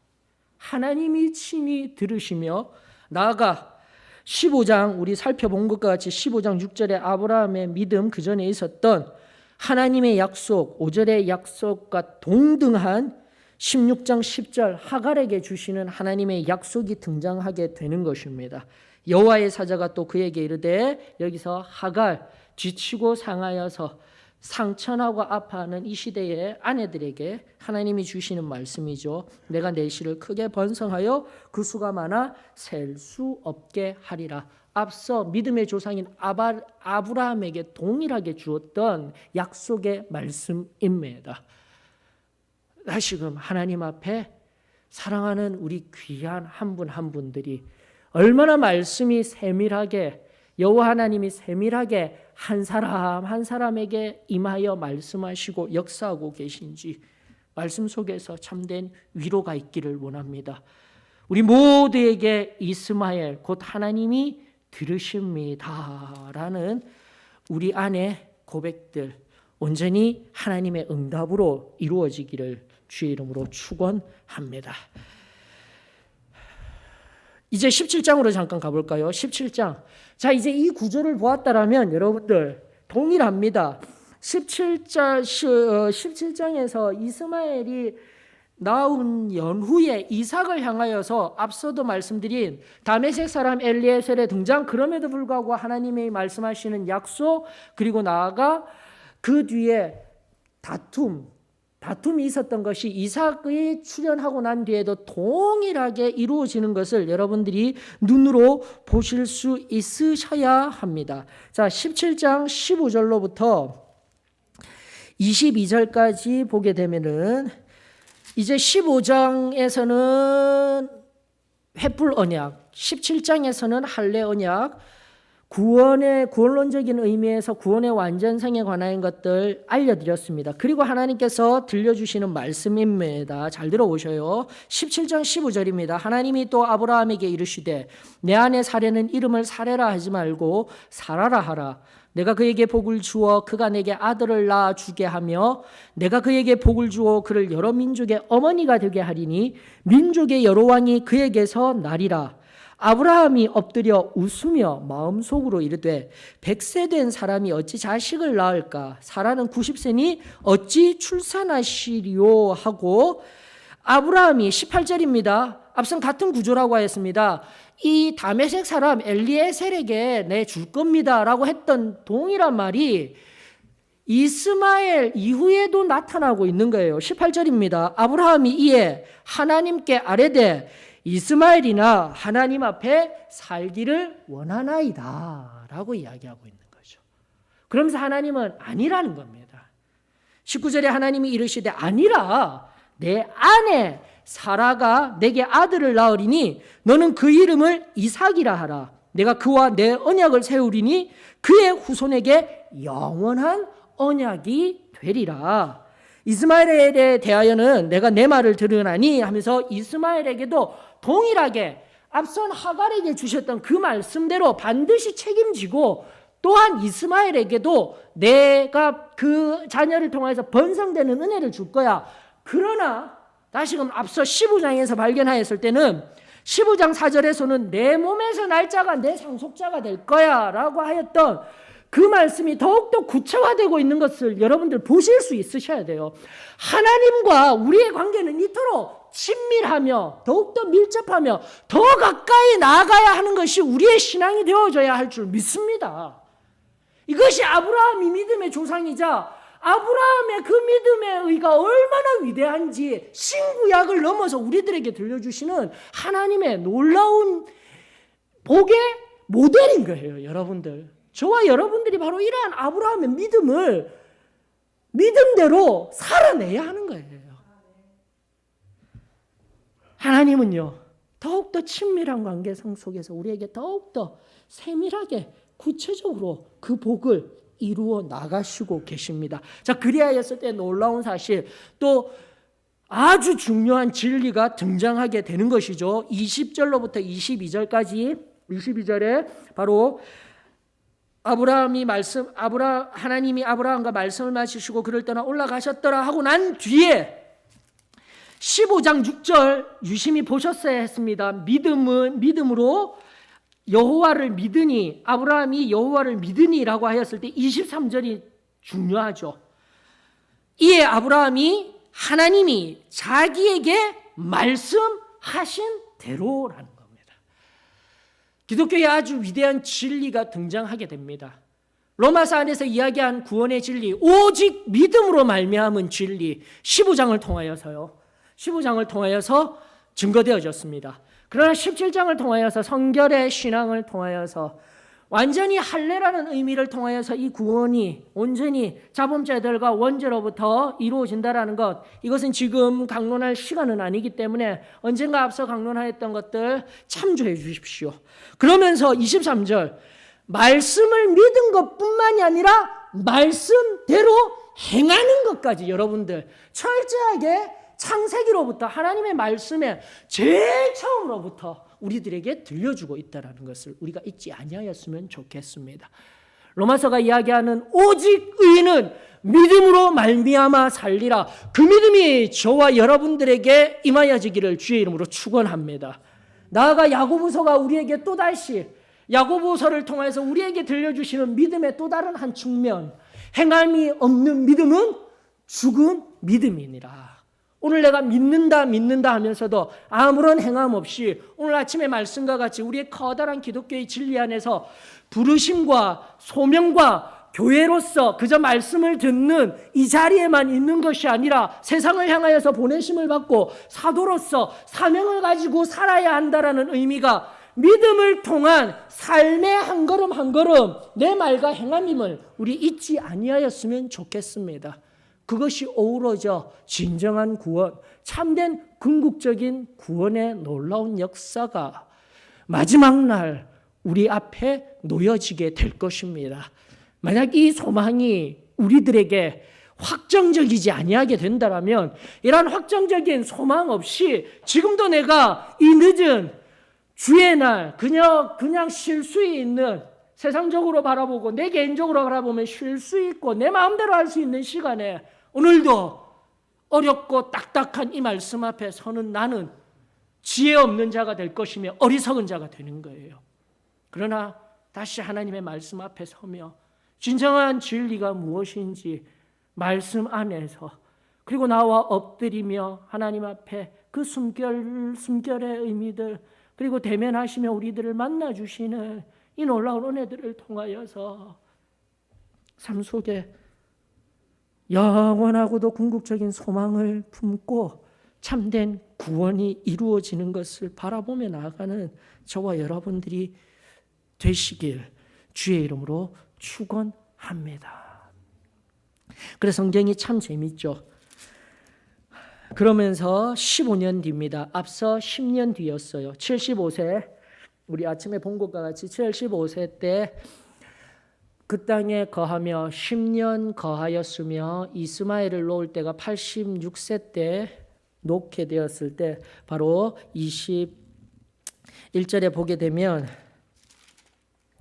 하나님이 친히 들으시며 나아가 15장 우리 살펴본 것과 같이 15장 6절에 아브라함의 믿음 그 전에 있었던 하나님의 약속 5절의 약속과 동등한 16장 10절 하갈에게 주시는 하나님의 약속이 등장하게 되는 것입니다. 여호와의 사자가 또 그에게 이르되 여기서 하갈 지치고 상하여서 상처나고 아파하는 이 시대의 아내들에게 하나님이 주시는 말씀이죠. 내가 내 씨를 크게 번성하여 그 수가 많아 셀 수 없게 하리라. 앞서 믿음의 조상인 아브라함에게 동일하게 주었던 약속의 말씀입니다. 다시금 하나님 앞에 사랑하는 우리 귀한 한 분 한 분들이 얼마나 말씀이 세밀하게 여호와 하나님이 세밀하게 한 사람 한 사람에게 임하여 말씀하시고 역사하고 계신지 말씀 속에서 참된 위로가 있기를 원합니다. 우리 모두에게 이스마엘 곧 하나님이 들으십니다라는 우리 안의 고백들 온전히 하나님의 응답으로 이루어지기를 주의 이름으로 축원합니다. 이제 17장으로 잠깐 가볼까요? 17장. 자, 이제 이 구절을 보았다라면 여러분들 동일합니다. 17장에서 이스마엘이 낳은 연후에 이삭을 향하여서 앞서도 말씀드린 다메섹 사람 엘리에셀의 등장, 그럼에도 불구하고 하나님이 말씀하시는 약속, 그리고 나아가 그 뒤에 다툼이 있었던 것이 이삭이 출현하고 난 뒤에도 동일하게 이루어지는 것을 여러분들이 눈으로 보실 수 있으셔야 합니다. 자, 17장 15절로부터 22절까지 보게 되면은 이제 15장에서는 횃불 언약, 17장에서는 할례 언약, 구원론적인 의미에서 구원의 완전성에 관한 것들 알려드렸습니다. 그리고 하나님께서 들려주시는 말씀입니다. 잘 들어보셔요. 17장 15절입니다. 하나님이 또 아브라함에게 이르시되 내 아내 사레는 이름을 사레라 하지 말고 사라라 하라. 내가 그에게 복을 주어 그가 내게 아들을 낳아 주게 하며 내가 그에게 복을 주어 그를 여러 민족의 어머니가 되게 하리니 민족의 여러 왕이 그에게서 나리라. 아브라함이 엎드려 웃으며 마음속으로 이르되 100세 된 사람이 어찌 자식을 낳을까? 사라는 90세니 어찌 출산하시리요? 하고 아브라함이 18절입니다. 앞선 같은 구조라고 하였습니다. 이 다메섹 사람 엘리에셀에게 내 줄 겁니다 라고 했던 동일한 말이 이스마엘 이후에도 나타나고 있는 거예요. 18절입니다. 아브라함이 이에 하나님께 아뢰되 이스마엘이나 하나님 앞에 살기를 원하나이다 라고 이야기하고 있는 거죠. 그러면서 하나님은 아니라는 겁니다. 19절에 하나님이 이르시되 아니라 내 아내 사라가 내게 아들을 낳으리니 너는 그 이름을 이삭이라 하라. 내가 그와 내 언약을 세우리니 그의 후손에게 영원한 언약이 되리라. 이스마엘에 대하여는 내가 내 말을 들으나니 하면서 이스마엘에게도 동일하게 앞선 하갈에게 주셨던 그 말씀대로 반드시 책임지고, 또한 이스마엘에게도 내가 그 자녀를 통해서 번성되는 은혜를 줄 거야. 그러나 다시금 앞서 15장에서 발견하였을 때는 15장 4절에서는 내 몸에서 날 자가 내 상속자가 될 거야 라고 하였던 그 말씀이 더욱더 구체화되고 있는 것을 여러분들 보실 수 있으셔야 돼요. 하나님과 우리의 관계는 이토록 친밀하며 더욱더 밀접하며 더 가까이 나아가야 하는 것이 우리의 신앙이 되어져야 할 줄 믿습니다. 이것이 아브라함이 믿음의 조상이자 아브라함의 그 믿음의 의가 얼마나 위대한지 신구약을 넘어서 우리들에게 들려주시는 하나님의 놀라운 복의 모델인 거예요. 여러분들, 저와 여러분들이 바로 이러한 아브라함의 믿음을 믿음대로 살아내야 하는 거예요. 하나님은요, 더욱더 친밀한 관계성 속에서 우리에게 더욱더 세밀하게 구체적으로 그 복을 이루어 나가시고 계십니다. 자, 그리하였을 때 놀라운 사실, 또 아주 중요한 진리가 등장하게 되는 것이죠. 20절로부터 22절까지, 22절에 바로 하나님이 아브라함과 말씀을 마치시고 그를 떠나 올라가셨더라 하고 난 뒤에 15장 6절 유심히 보셨어야 했습니다. 믿음으로 여호와를 믿으니, 아브라함이 여호와를 믿으니라고 하였을 때 23절이 중요하죠. 이에 아브라함이 하나님이 자기에게 말씀하신 대로라는 겁니다. 기독교에 아주 위대한 진리가 등장하게 됩니다. 로마서 안에서 이야기한 구원의 진리, 오직 믿음으로 말미암은 진리, 15장을 통하여서 증거되어졌습니다. 그러나 17장을 통하여서 성결의 신앙을 통하여서 완전히 할례라는 의미를 통하여서 이 구원이 온전히 자범죄들과 원죄로부터 이루어진다라는 것, 이것은 지금 강론할 시간은 아니기 때문에 언젠가 앞서 강론하였던 것들 참조해 주십시오. 그러면서 23절, 말씀을 믿은 것뿐만이 아니라 말씀대로 행하는 것까지 여러분들 철저하게 창세기로부터 하나님의 말씀에 제일 처음으로부터 우리들에게 들려주고 있다는 것을 우리가 잊지 아니하였으면 좋겠습니다. 로마서가 이야기하는 오직 의인은 믿음으로 말미암아 살리라, 그 믿음이 저와 여러분들에게 임하여지기를 주의 이름으로 축원합니다. 나아가 야고보서가 우리에게 또다시, 야고보서를 통해서 우리에게 들려주시는 믿음의 또 다른 한 측면, 행함이 없는 믿음은 죽은 믿음이니라. 오늘 내가 믿는다 하면서도 아무런 행함 없이 오늘 아침의 말씀과 같이 우리의 커다란 기독교의 진리 안에서 부르심과 소명과 교회로서 그저 말씀을 듣는 이 자리에만 있는 것이 아니라 세상을 향하여서 보내심을 받고 사도로서 사명을 가지고 살아야 한다라는 의미가 믿음을 통한 삶의 한 걸음 한 걸음 내 말과 행함임을 우리 잊지 아니하였으면 좋겠습니다. 그것이 어우러져 진정한 구원, 참된 궁극적인 구원의 놀라운 역사가 마지막 날 우리 앞에 놓여지게 될 것입니다. 만약 이 소망이 우리들에게 확정적이지 아니하게 된다면, 이러한 확정적인 소망 없이 지금도 내가 이 늦은 주의 날 그냥 쉴 수 있는, 세상적으로 바라보고 내 개인적으로 바라보면 쉴 수 있고 내 마음대로 할 수 있는 시간에 오늘도 어렵고 딱딱한 이 말씀 앞에 서는 나는 지혜 없는 자가 될 것이며 어리석은 자가 되는 거예요. 그러나 다시 하나님의 말씀 앞에 서며 진정한 진리가 무엇인지 말씀 안에서, 그리고 나와 엎드리며 하나님 앞에 그 숨결의 의미들, 그리고 대면하시며 우리들을 만나주시는 이 놀라운 은혜들을 통하여서 삶 속에 영원하고도 궁극적인 소망을 품고 참된 구원이 이루어지는 것을 바라보며 나아가는 저와 여러분들이 되시길 주의 이름으로 축원합니다. 그래서 성경이 참 재밌죠. 그러면서 15년 뒤입니다. 앞서 10년 뒤였어요. 75세 우리 아침에 본 것과 같이 75세 때 그 땅에 거하며 10년 거하였으며 이스마엘을 놓을 때가 86세 때 놓게 되었을 때 바로 21절에 보게 되면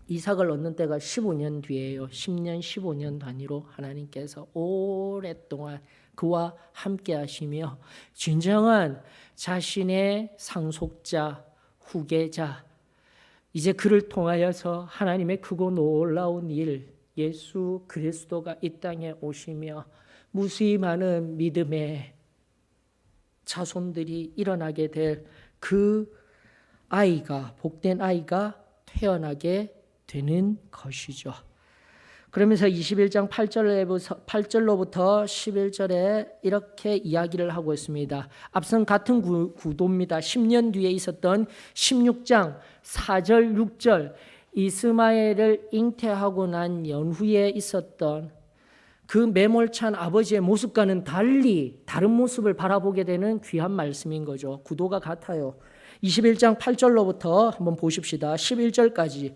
이삭을 얻는 때가 15년 뒤에요. 10년 15년 단위로 하나님께서 오랫동안 그와 함께 하시며 진정한 자신의 상속자, 후계자, 이제 그를 통하여서 하나님의 크고 놀라운 일, 예수 그리스도가 이 땅에 오시며 무수히 많은 믿음의 자손들이 일어나게 될 그 아이가, 복된 아이가 태어나게 되는 것이죠. 그러면서 21장 8절로부터 11절에 이렇게 이야기를 하고 있습니다. 앞선 같은 구도입니다. 10년 뒤에 있었던 16장 4절 6절 이스마엘을 잉태하고 난 연후에 있었던 그 매몰찬 아버지의 모습과는 달리 다른 모습을 바라보게 되는 귀한 말씀인 거죠. 구도가 같아요. 21장 8절로부터 한번 보십시다. 11절까지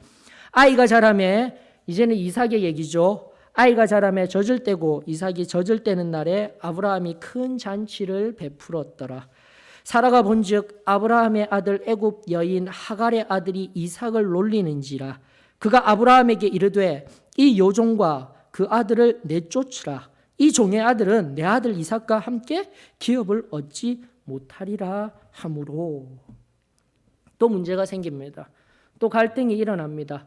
아이가 자라매, 이제는 이삭의 얘기죠. 아이가 자라매 젖을 때고 이삭이 젖을 때는 날에 아브라함이 큰 잔치를 베풀었더라. 사라가 본즉 아브라함의 아들 애굽 여인 하갈의 아들이 이삭을 놀리는지라. 그가 아브라함에게 이르되 이 요종과 그 아들을 내쫓으라. 이 종의 아들은 내 아들 이삭과 함께 기업을 얻지 못하리라 하므로. 또 문제가 생깁니다. 또 갈등이 일어납니다.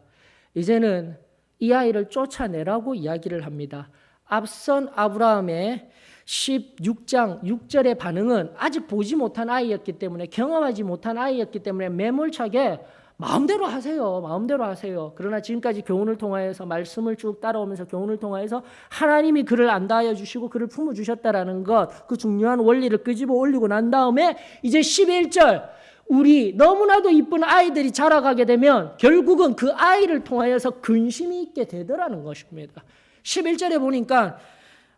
이제는 이 아이를 쫓아내라고 이야기를 합니다. 앞선 아브라함의 16장 6절의 반응은 아직 보지 못한 아이였기 때문에, 경험하지 못한 아이였기 때문에 매몰차게 마음대로 하세요. 마음대로 하세요. 그러나 지금까지 교훈을 통하여서 말씀을 쭉 따라오면서 교훈을 통하여서 하나님이 그를 안다하여 주시고 그를 품어주셨다라는 것, 그 중요한 원리를 끄집어 올리고 난 다음에 이제 11절 우리 너무나도 이쁜 아이들이 자라가게 되면 결국은 그 아이를 통하여서 근심이 있게 되더라는 것입니다. 11절에 보니까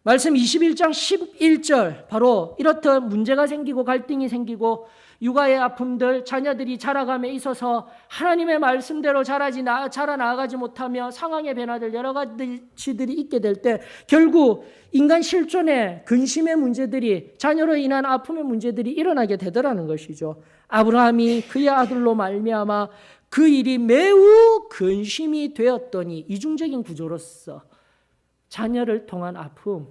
말씀 21장 11절 바로 이렇듯 문제가 생기고 갈등이 생기고 육아의 아픔들, 자녀들이 자라감에 있어서 하나님의 말씀대로 자라나가지 못하며 상황의 변화들 여러 가지들이 있게 될 때 결국 인간 실존의 근심의 문제들이, 자녀로 인한 아픔의 문제들이 일어나게 되더라는 것이죠. 아브라함이 그의 아들로 말미암아 그 일이 매우 근심이 되었더니, 이중적인 구조로서 자녀를 통한 아픔,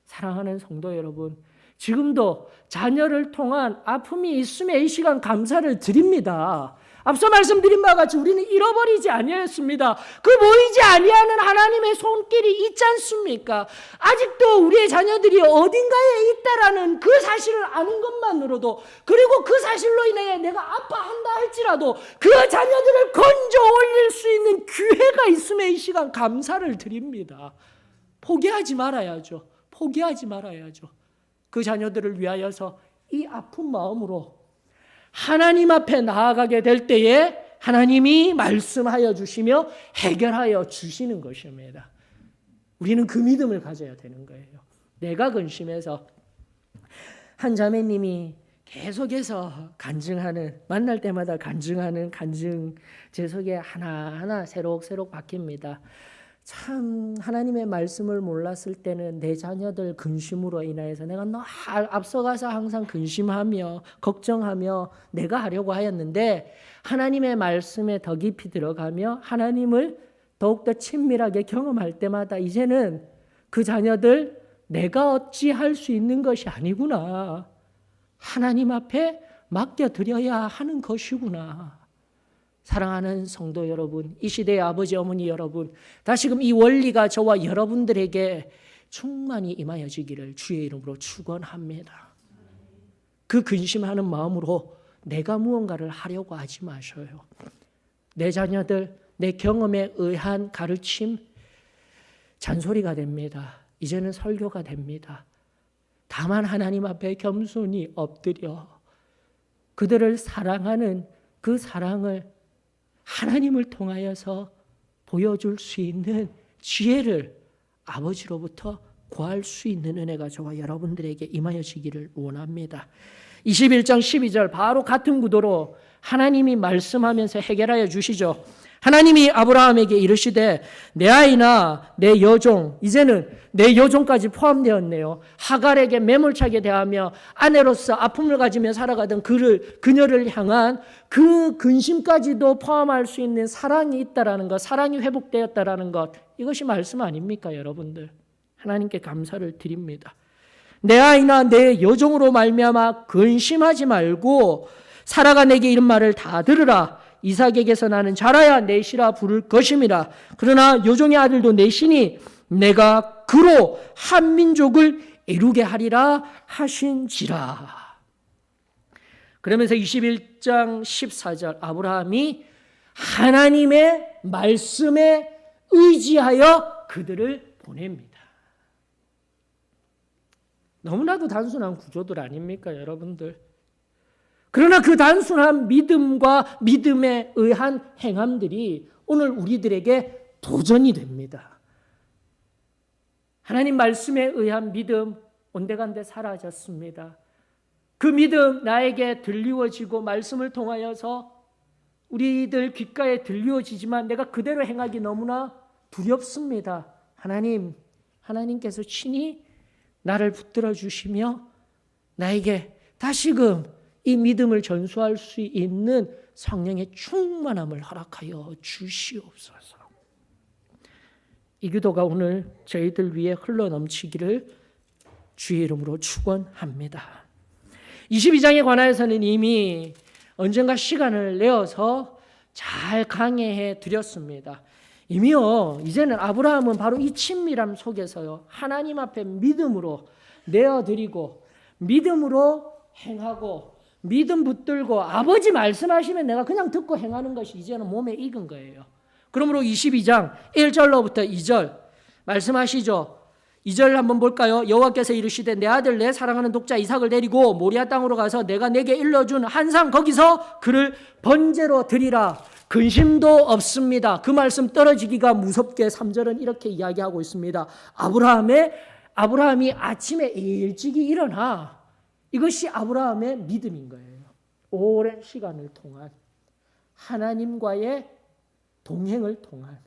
사랑하는 성도 여러분, 지금도 자녀를 통한 아픔이 있음에 이 시간 감사를 드립니다. 앞서 말씀드린 바와 같이 우리는 잃어버리지 아니하였습니다. 그 보이지 아니하는 하나님의 손길이 있지 않습니까? 아직도 우리의 자녀들이 어딘가에 있다라는 그 사실을 아는 것만으로도, 그리고 그 사실로 인해 내가 아파한다 할지라도 그 자녀들을 건져 올릴 수 있는 기회가 있음에 이 시간 감사를 드립니다. 포기하지 말아야죠. 포기하지 말아야죠. 그 자녀들을 위하여서 이 아픈 마음으로 하나님 앞에 나아가게 될 때에 하나님이 말씀하여 주시며 해결하여 주시는 것입니다. 우리는 그 믿음을 가져야 되는 거예요. 내가 근심해서 한 자매님이 계속해서 간증하는, 만날 때마다 간증하는 간증 제 속에 하나하나 새록새록 바뀝니다. 참 하나님의 말씀을 몰랐을 때는 내 자녀들 근심으로 인하여서 내가 앞서가서 항상 근심하며 걱정하며 내가 하려고 하였는데, 하나님의 말씀에 더 깊이 들어가며 하나님을 더욱더 친밀하게 경험할 때마다 이제는 그 자녀들 내가 어찌할 수 있는 것이 아니구나, 하나님 앞에 맡겨드려야 하는 것이구나. 사랑하는 성도 여러분, 이 시대의 아버지 어머니 여러분, 다시금 이 원리가 저와 여러분들에게 충만히 임하여지기를 주의 이름으로 축원합니다. 그 근심하는 마음으로 내가 무언가를 하려고 하지 마셔요. 내 자녀들, 내 경험에 의한 가르침 잔소리가 됩니다. 이제는 설교가 됩니다. 다만 하나님 앞에 겸손히 엎드려 그들을 사랑하는 그 사랑을 하나님을 통하여서 보여줄 수 있는 지혜를 아버지로부터 구할 수 있는 은혜가 저와 여러분들에게 임하여지기를 원합니다. 21장 12절 바로 같은 구도로 하나님이 말씀하면서 해결하여 주시죠. 하나님이 아브라함에게 이르시되 내 아이나 내 여종, 이제는 내 여종까지 포함되었네요. 하갈에게 매몰차게 대하며 아내로서 아픔을 가지며 살아가던 그녀를 향한 그 근심까지도 포함할 수 있는 사랑이 있다라는 것, 사랑이 회복되었다라는 것, 이것이 말씀 아닙니까, 여러분들? 하나님께 감사를 드립니다. 내 아이나 내 여종으로 말미암아 근심하지 말고 사라가 내게 이런 말을 다 들으라. 이삭에게서 나는 자라야 넷이라 부를 것임이라. 그러나 여종의 아들도 넷이니 내가 그로 한 민족을 이루게 하리라 하신지라. 그러면서 21장 14절 아브라함이 하나님의 말씀에 의지하여 그들을 보냅니다. 너무나도 단순한 구조들 아닙니까, 여러분들? 그러나 그 단순한 믿음과 믿음에 의한 행함들이 오늘 우리들에게 도전이 됩니다. 하나님 말씀에 의한 믿음 온데간데 사라졌습니다. 그 믿음 나에게 들리워지고 말씀을 통하여서 우리들 귓가에 들리워지지만 내가 그대로 행하기 너무나 두렵습니다. 하나님께서 친히 나를 붙들어 주시며 나에게 다시금 이 믿음을 전수할 수 있는 성령의 충만함을 허락하여 주시옵소서. 이 기도가 오늘 저희들 위해 흘러넘치기를 주의 이름으로 축원합니다. 22장에 관하여서는 이미 언젠가 시간을 내어서 잘 강해해 드렸습니다. 이미요, 이제는 아브라함은 바로 이 친밀함 속에서요, 하나님 앞에 믿음으로 내어드리고 믿음으로 행하고 믿음 붙들고 아버지 말씀하시면 내가 그냥 듣고 행하는 것이 이제는 몸에 익은 거예요. 그러므로 22장 1절로부터 2절 말씀하시죠. 2절 한번 볼까요? 여호와께서 이르시되 내 아들 내 사랑하는 독자 이삭을 데리고 모리아 땅으로 가서 내가 내게 일러준 한상 거기서 그를 번제로 드리라. 근심도 없습니다. 그 말씀 떨어지기가 무섭게 3절은 이렇게 이야기하고 있습니다. 아브라함이 아침에 일찍이 일어나. 이것이 아브라함의 믿음인 거예요. 오랜 시간을 통한 하나님과의 동행을 통한.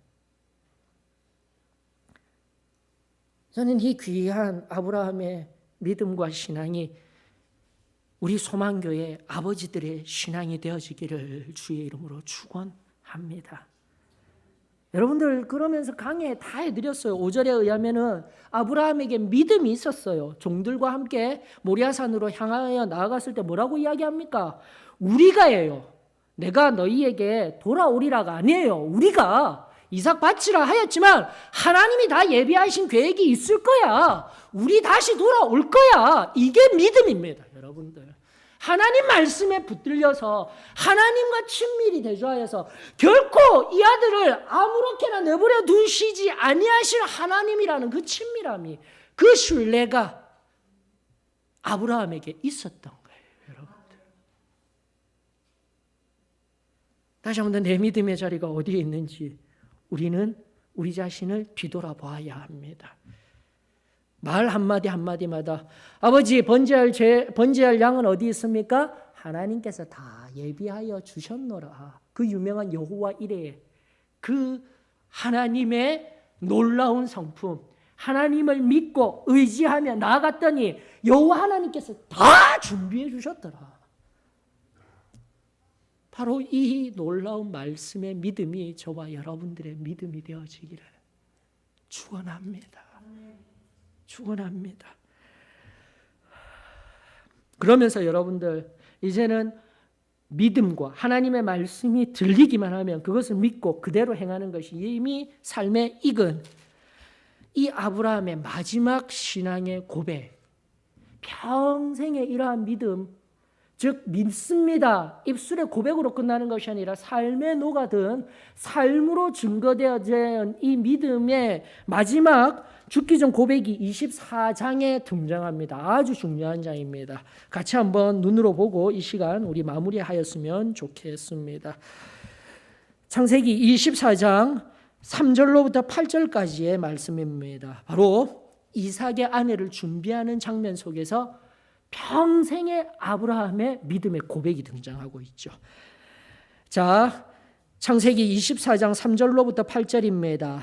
저는 이 귀한 아브라함의 믿음과 신앙이 우리 소망교회 아버지들의 신앙이 되어지기를 주의 이름으로 축원합니다. 여러분들 그러면서 강해 다 해드렸어요. 5절에 의하면은 아브라함에게 믿음이 있었어요. 종들과 함께 모리아산으로 향하여 나아갔을 때 뭐라고 이야기합니까? 우리가예요. 내가 너희에게 돌아오리라가 아니에요. 우리가 이삭 바치라 하였지만 하나님이 다 예비하신 계획이 있을 거야. 우리 다시 돌아올 거야. 이게 믿음입니다, 여러분들. 하나님 말씀에 붙들려서 하나님과 친밀히 대조하여서 결코 이 아들을 아무렇게나 내버려 두시지 아니하실 하나님이라는 그 친밀함이, 그 신뢰가 아브라함에게 있었던 거예요, 여러분들. 다시 한번 내 믿음의 자리가 어디에 있는지 우리는 우리 자신을 뒤돌아봐야 합니다. 말 한마디 한마디마다 아버지 번제할 양은 어디 있습니까? 하나님께서 다 예비하여 주셨노라. 그 유명한 여호와 이레, 그 하나님의 놀라운 성품, 하나님을 믿고 의지하며 나아갔더니 여호와 하나님께서 다 준비해 주셨더라. 바로 이 놀라운 말씀의 믿음이 저와 여러분들의 믿음이 되어지기를 축원합니다. 축원합니다. 그러면서 여러분들 이제는 믿음과 하나님의 말씀이 들리기만 하면 그것을 믿고 그대로 행하는 것이 이미 삶의 익은 이 아브라함의 마지막 신앙의 고백, 평생의 이러한 믿음, 즉 믿습니다. 입술의 고백으로 끝나는 것이 아니라 삶에 녹아든 삶으로 증거되어진 이 믿음의 마지막 죽기 전 고백이 24장에 등장합니다. 아주 중요한 장입니다. 같이 한번 눈으로 보고 이 시간 우리 마무리하였으면 좋겠습니다. 창세기 24장 3절로부터 8절까지의 말씀입니다. 바로 이삭의 아내를 준비하는 장면 속에서 평생의 아브라함의 믿음의 고백이 등장하고 있죠. 자, 창세기 24장 3절로부터 8절입니다.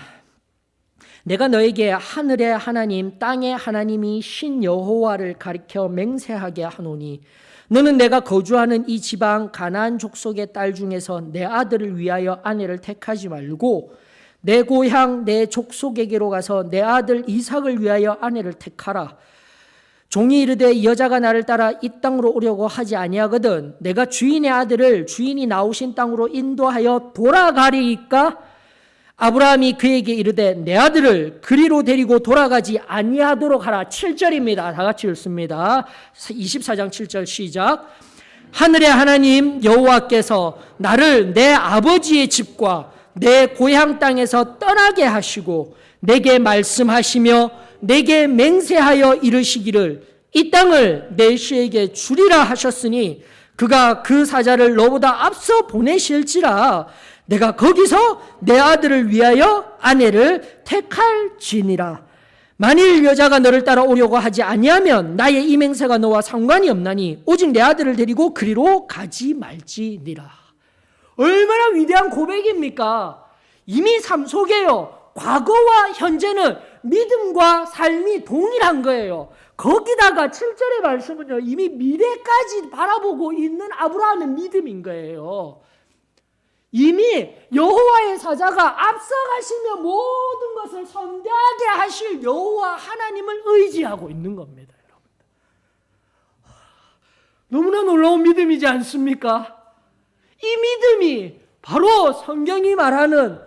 내가 너에게 하늘의 하나님 땅의 하나님이 신 여호와를 가리켜 맹세하게 하노니 너는 내가 거주하는 이 지방 가나안 족속의 딸 중에서 내 아들을 위하여 아내를 택하지 말고 내 고향 내 족속에게로 가서 내 아들 이삭을 위하여 아내를 택하라. 종이 이르되 여자가 나를 따라 이 땅으로 오려고 하지 아니하거든 내가 주인의 아들을 주인이 나오신 땅으로 인도하여 돌아가리이까? 아브라함이 그에게 이르되 내 아들을 그리로 데리고 돌아가지 아니하도록 하라. 7절입니다. 다 같이 읽습니다. 24장 7절 시작. 하늘의 하나님 여호와께서 나를 내 아버지의 집과 내 고향 땅에서 떠나게 하시고 내게 말씀하시며 내게 맹세하여 이르시기를 이 땅을 내 씨에게 주리라 하셨으니 그가 그 사자를 너보다 앞서 보내실지라 내가 거기서 내 아들을 위하여 아내를 택할지니라. 만일 여자가 너를 따라 오려고 하지 아니하면 나의 이 맹세가 너와 상관이 없나니 오직 내 아들을 데리고 그리로 가지 말지니라. 얼마나 위대한 고백입니까? 이미 삶 속에요. 과거와 현재는 믿음과 삶이 동일한 거예요. 거기다가 7절의 말씀은요, 이미 미래까지 바라보고 있는 아브라함의 믿음인 거예요. 이미 여호와의 사자가 앞서가시며 모든 것을 선대하게 하실 여호와 하나님을 의지하고 있는 겁니다, 여러분. 너무나 놀라운 믿음이지 않습니까? 이 믿음이 바로 성경이 말하는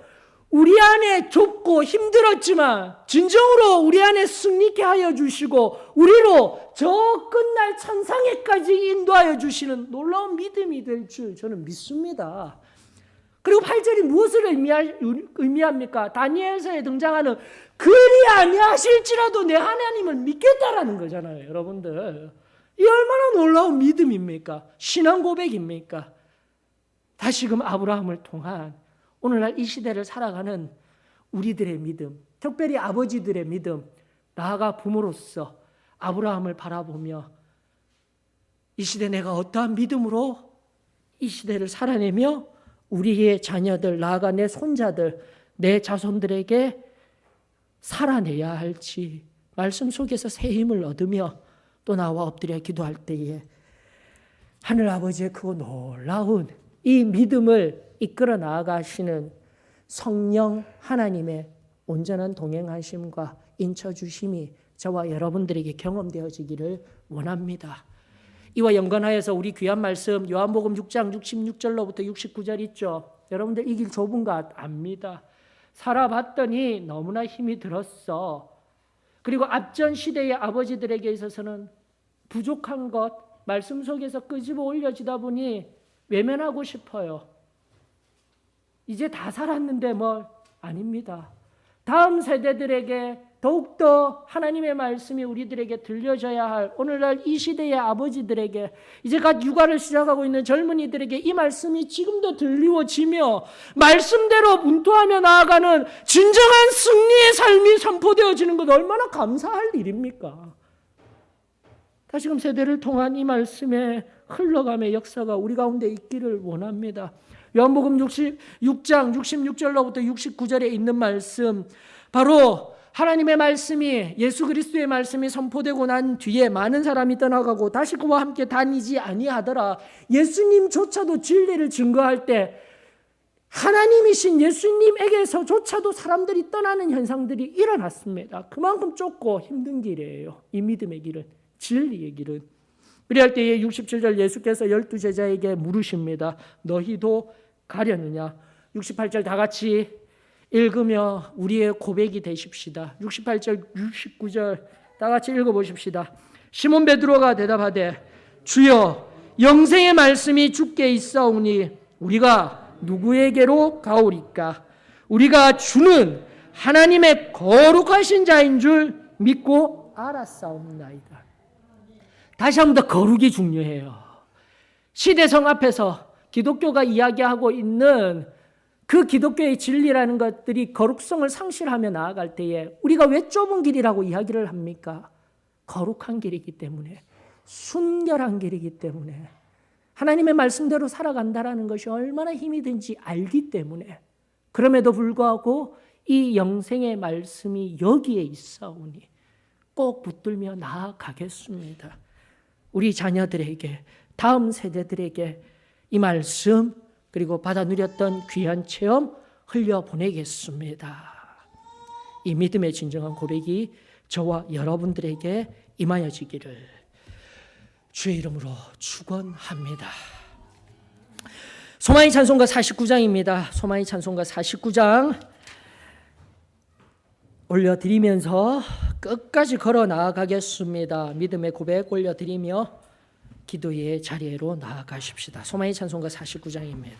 우리 안에 좁고 힘들었지만 진정으로 우리 안에 승리케 하여 주시고 우리로 저 끝날 천상에까지 인도하여 주시는 놀라운 믿음이 될 줄 저는 믿습니다. 그리고 8절이 무엇을 의미합니까? 다니엘서에 등장하는 그리 아니하실지라도 내 하나님을 믿겠다라는 거잖아요, 여러분들. 이 얼마나 놀라운 믿음입니까? 신앙 고백입니까? 다시금 아브라함을 통한 오늘날 이 시대를 살아가는 우리들의 믿음, 특별히 아버지들의 믿음, 나아가 부모로서 아브라함을 바라보며 이 시대 내가 어떠한 믿음으로 이 시대를 살아내며 우리의 자녀들, 나아가 내 손자들, 내 자손들에게 살아내야 할지 말씀 속에서 새 힘을 얻으며 또 나와 엎드려 기도할 때에 하늘아버지의 크고 놀라운 이 믿음을 이끌어 나아가시는 성령 하나님의 온전한 동행하심과 인쳐주심이 저와 여러분들에게 경험되어지기를 원합니다. 이와 연관하여서 우리 귀한 말씀 요한복음 6장 66절로부터 69절 있죠. 여러분들 이 길 좁은 거 압니다. 살아봤더니 너무나 힘이 들었어. 그리고 앞전 시대의 아버지들에게 있어서는 부족한 것 말씀 속에서 끄집어 올려지다 보니 외면하고 싶어요. 이제 다 살았는데 뭐 아닙니다. 다음 세대들에게 더욱더 하나님의 말씀이 우리들에게 들려져야 할 오늘날 이 시대의 아버지들에게 이제 갓 육아를 시작하고 있는 젊은이들에게 이 말씀이 지금도 들리워지며 말씀대로 문토하며 나아가는 진정한 승리의 삶이 선포되어지는 것 얼마나 감사할 일입니까? 다시금 세대를 통한 이 말씀의 흘러감의 역사가 우리 가운데 있기를 원합니다. 요한복음 6장 66절로부터 69절에 있는 말씀 바로 하나님의 말씀이 예수 그리스도의 말씀이 선포되고 난 뒤에 많은 사람이 떠나가고 다시 그와 함께 다니지 아니하더라. 예수님조차도 진리를 증거할 때 하나님이신 예수님에게서조차도 사람들이 떠나는 현상들이 일어났습니다. 그만큼 좁고 힘든 길이에요. 이 믿음의 길은, 진리의 길은. 그리할 때에 67절 예수께서 12제자에게 물으십니다. 너희도 가려느냐? 68절 다 같이 읽으며 우리의 고백이 되십시다. 68절 69절 다 같이 읽어보십시다. 시몬 베드로가 대답하되 주여 영생의 말씀이 주께 있사오니 우리가 누구에게로 가오리까? 우리가 주는 하나님의 거룩하신 자인 줄 믿고 알았사옵나이다. 다시 한 번 더 거룩이 중요해요. 시대성 앞에서 기독교가 이야기하고 있는 그 기독교의 진리라는 것들이 거룩성을 상실하며 나아갈 때에 우리가 왜 좁은 길이라고 이야기를 합니까? 거룩한 길이기 때문에 순결한 길이기 때문에 하나님의 말씀대로 살아간다라는 것이 얼마나 힘이 든지 알기 때문에 그럼에도 불구하고 이 영생의 말씀이 여기에 있사오니 꼭 붙들며 나아가겠습니다. 우리 자녀들에게 다음 세대들에게 이 말씀 그리고 받아 누렸던 귀한 체험 흘려보내겠습니다. 이 믿음의 진정한 고백이 저와 여러분들에게 임하여지기를 주의 이름으로 축원합니다. 소망의 찬송가 49장입니다. 소망의 찬송가 49장 올려드리면서 끝까지 걸어 나아가겠습니다. 믿음의 고백 올려드리며 기도의 자리로 나아가십시다. 소망의 찬송가 49장입니다.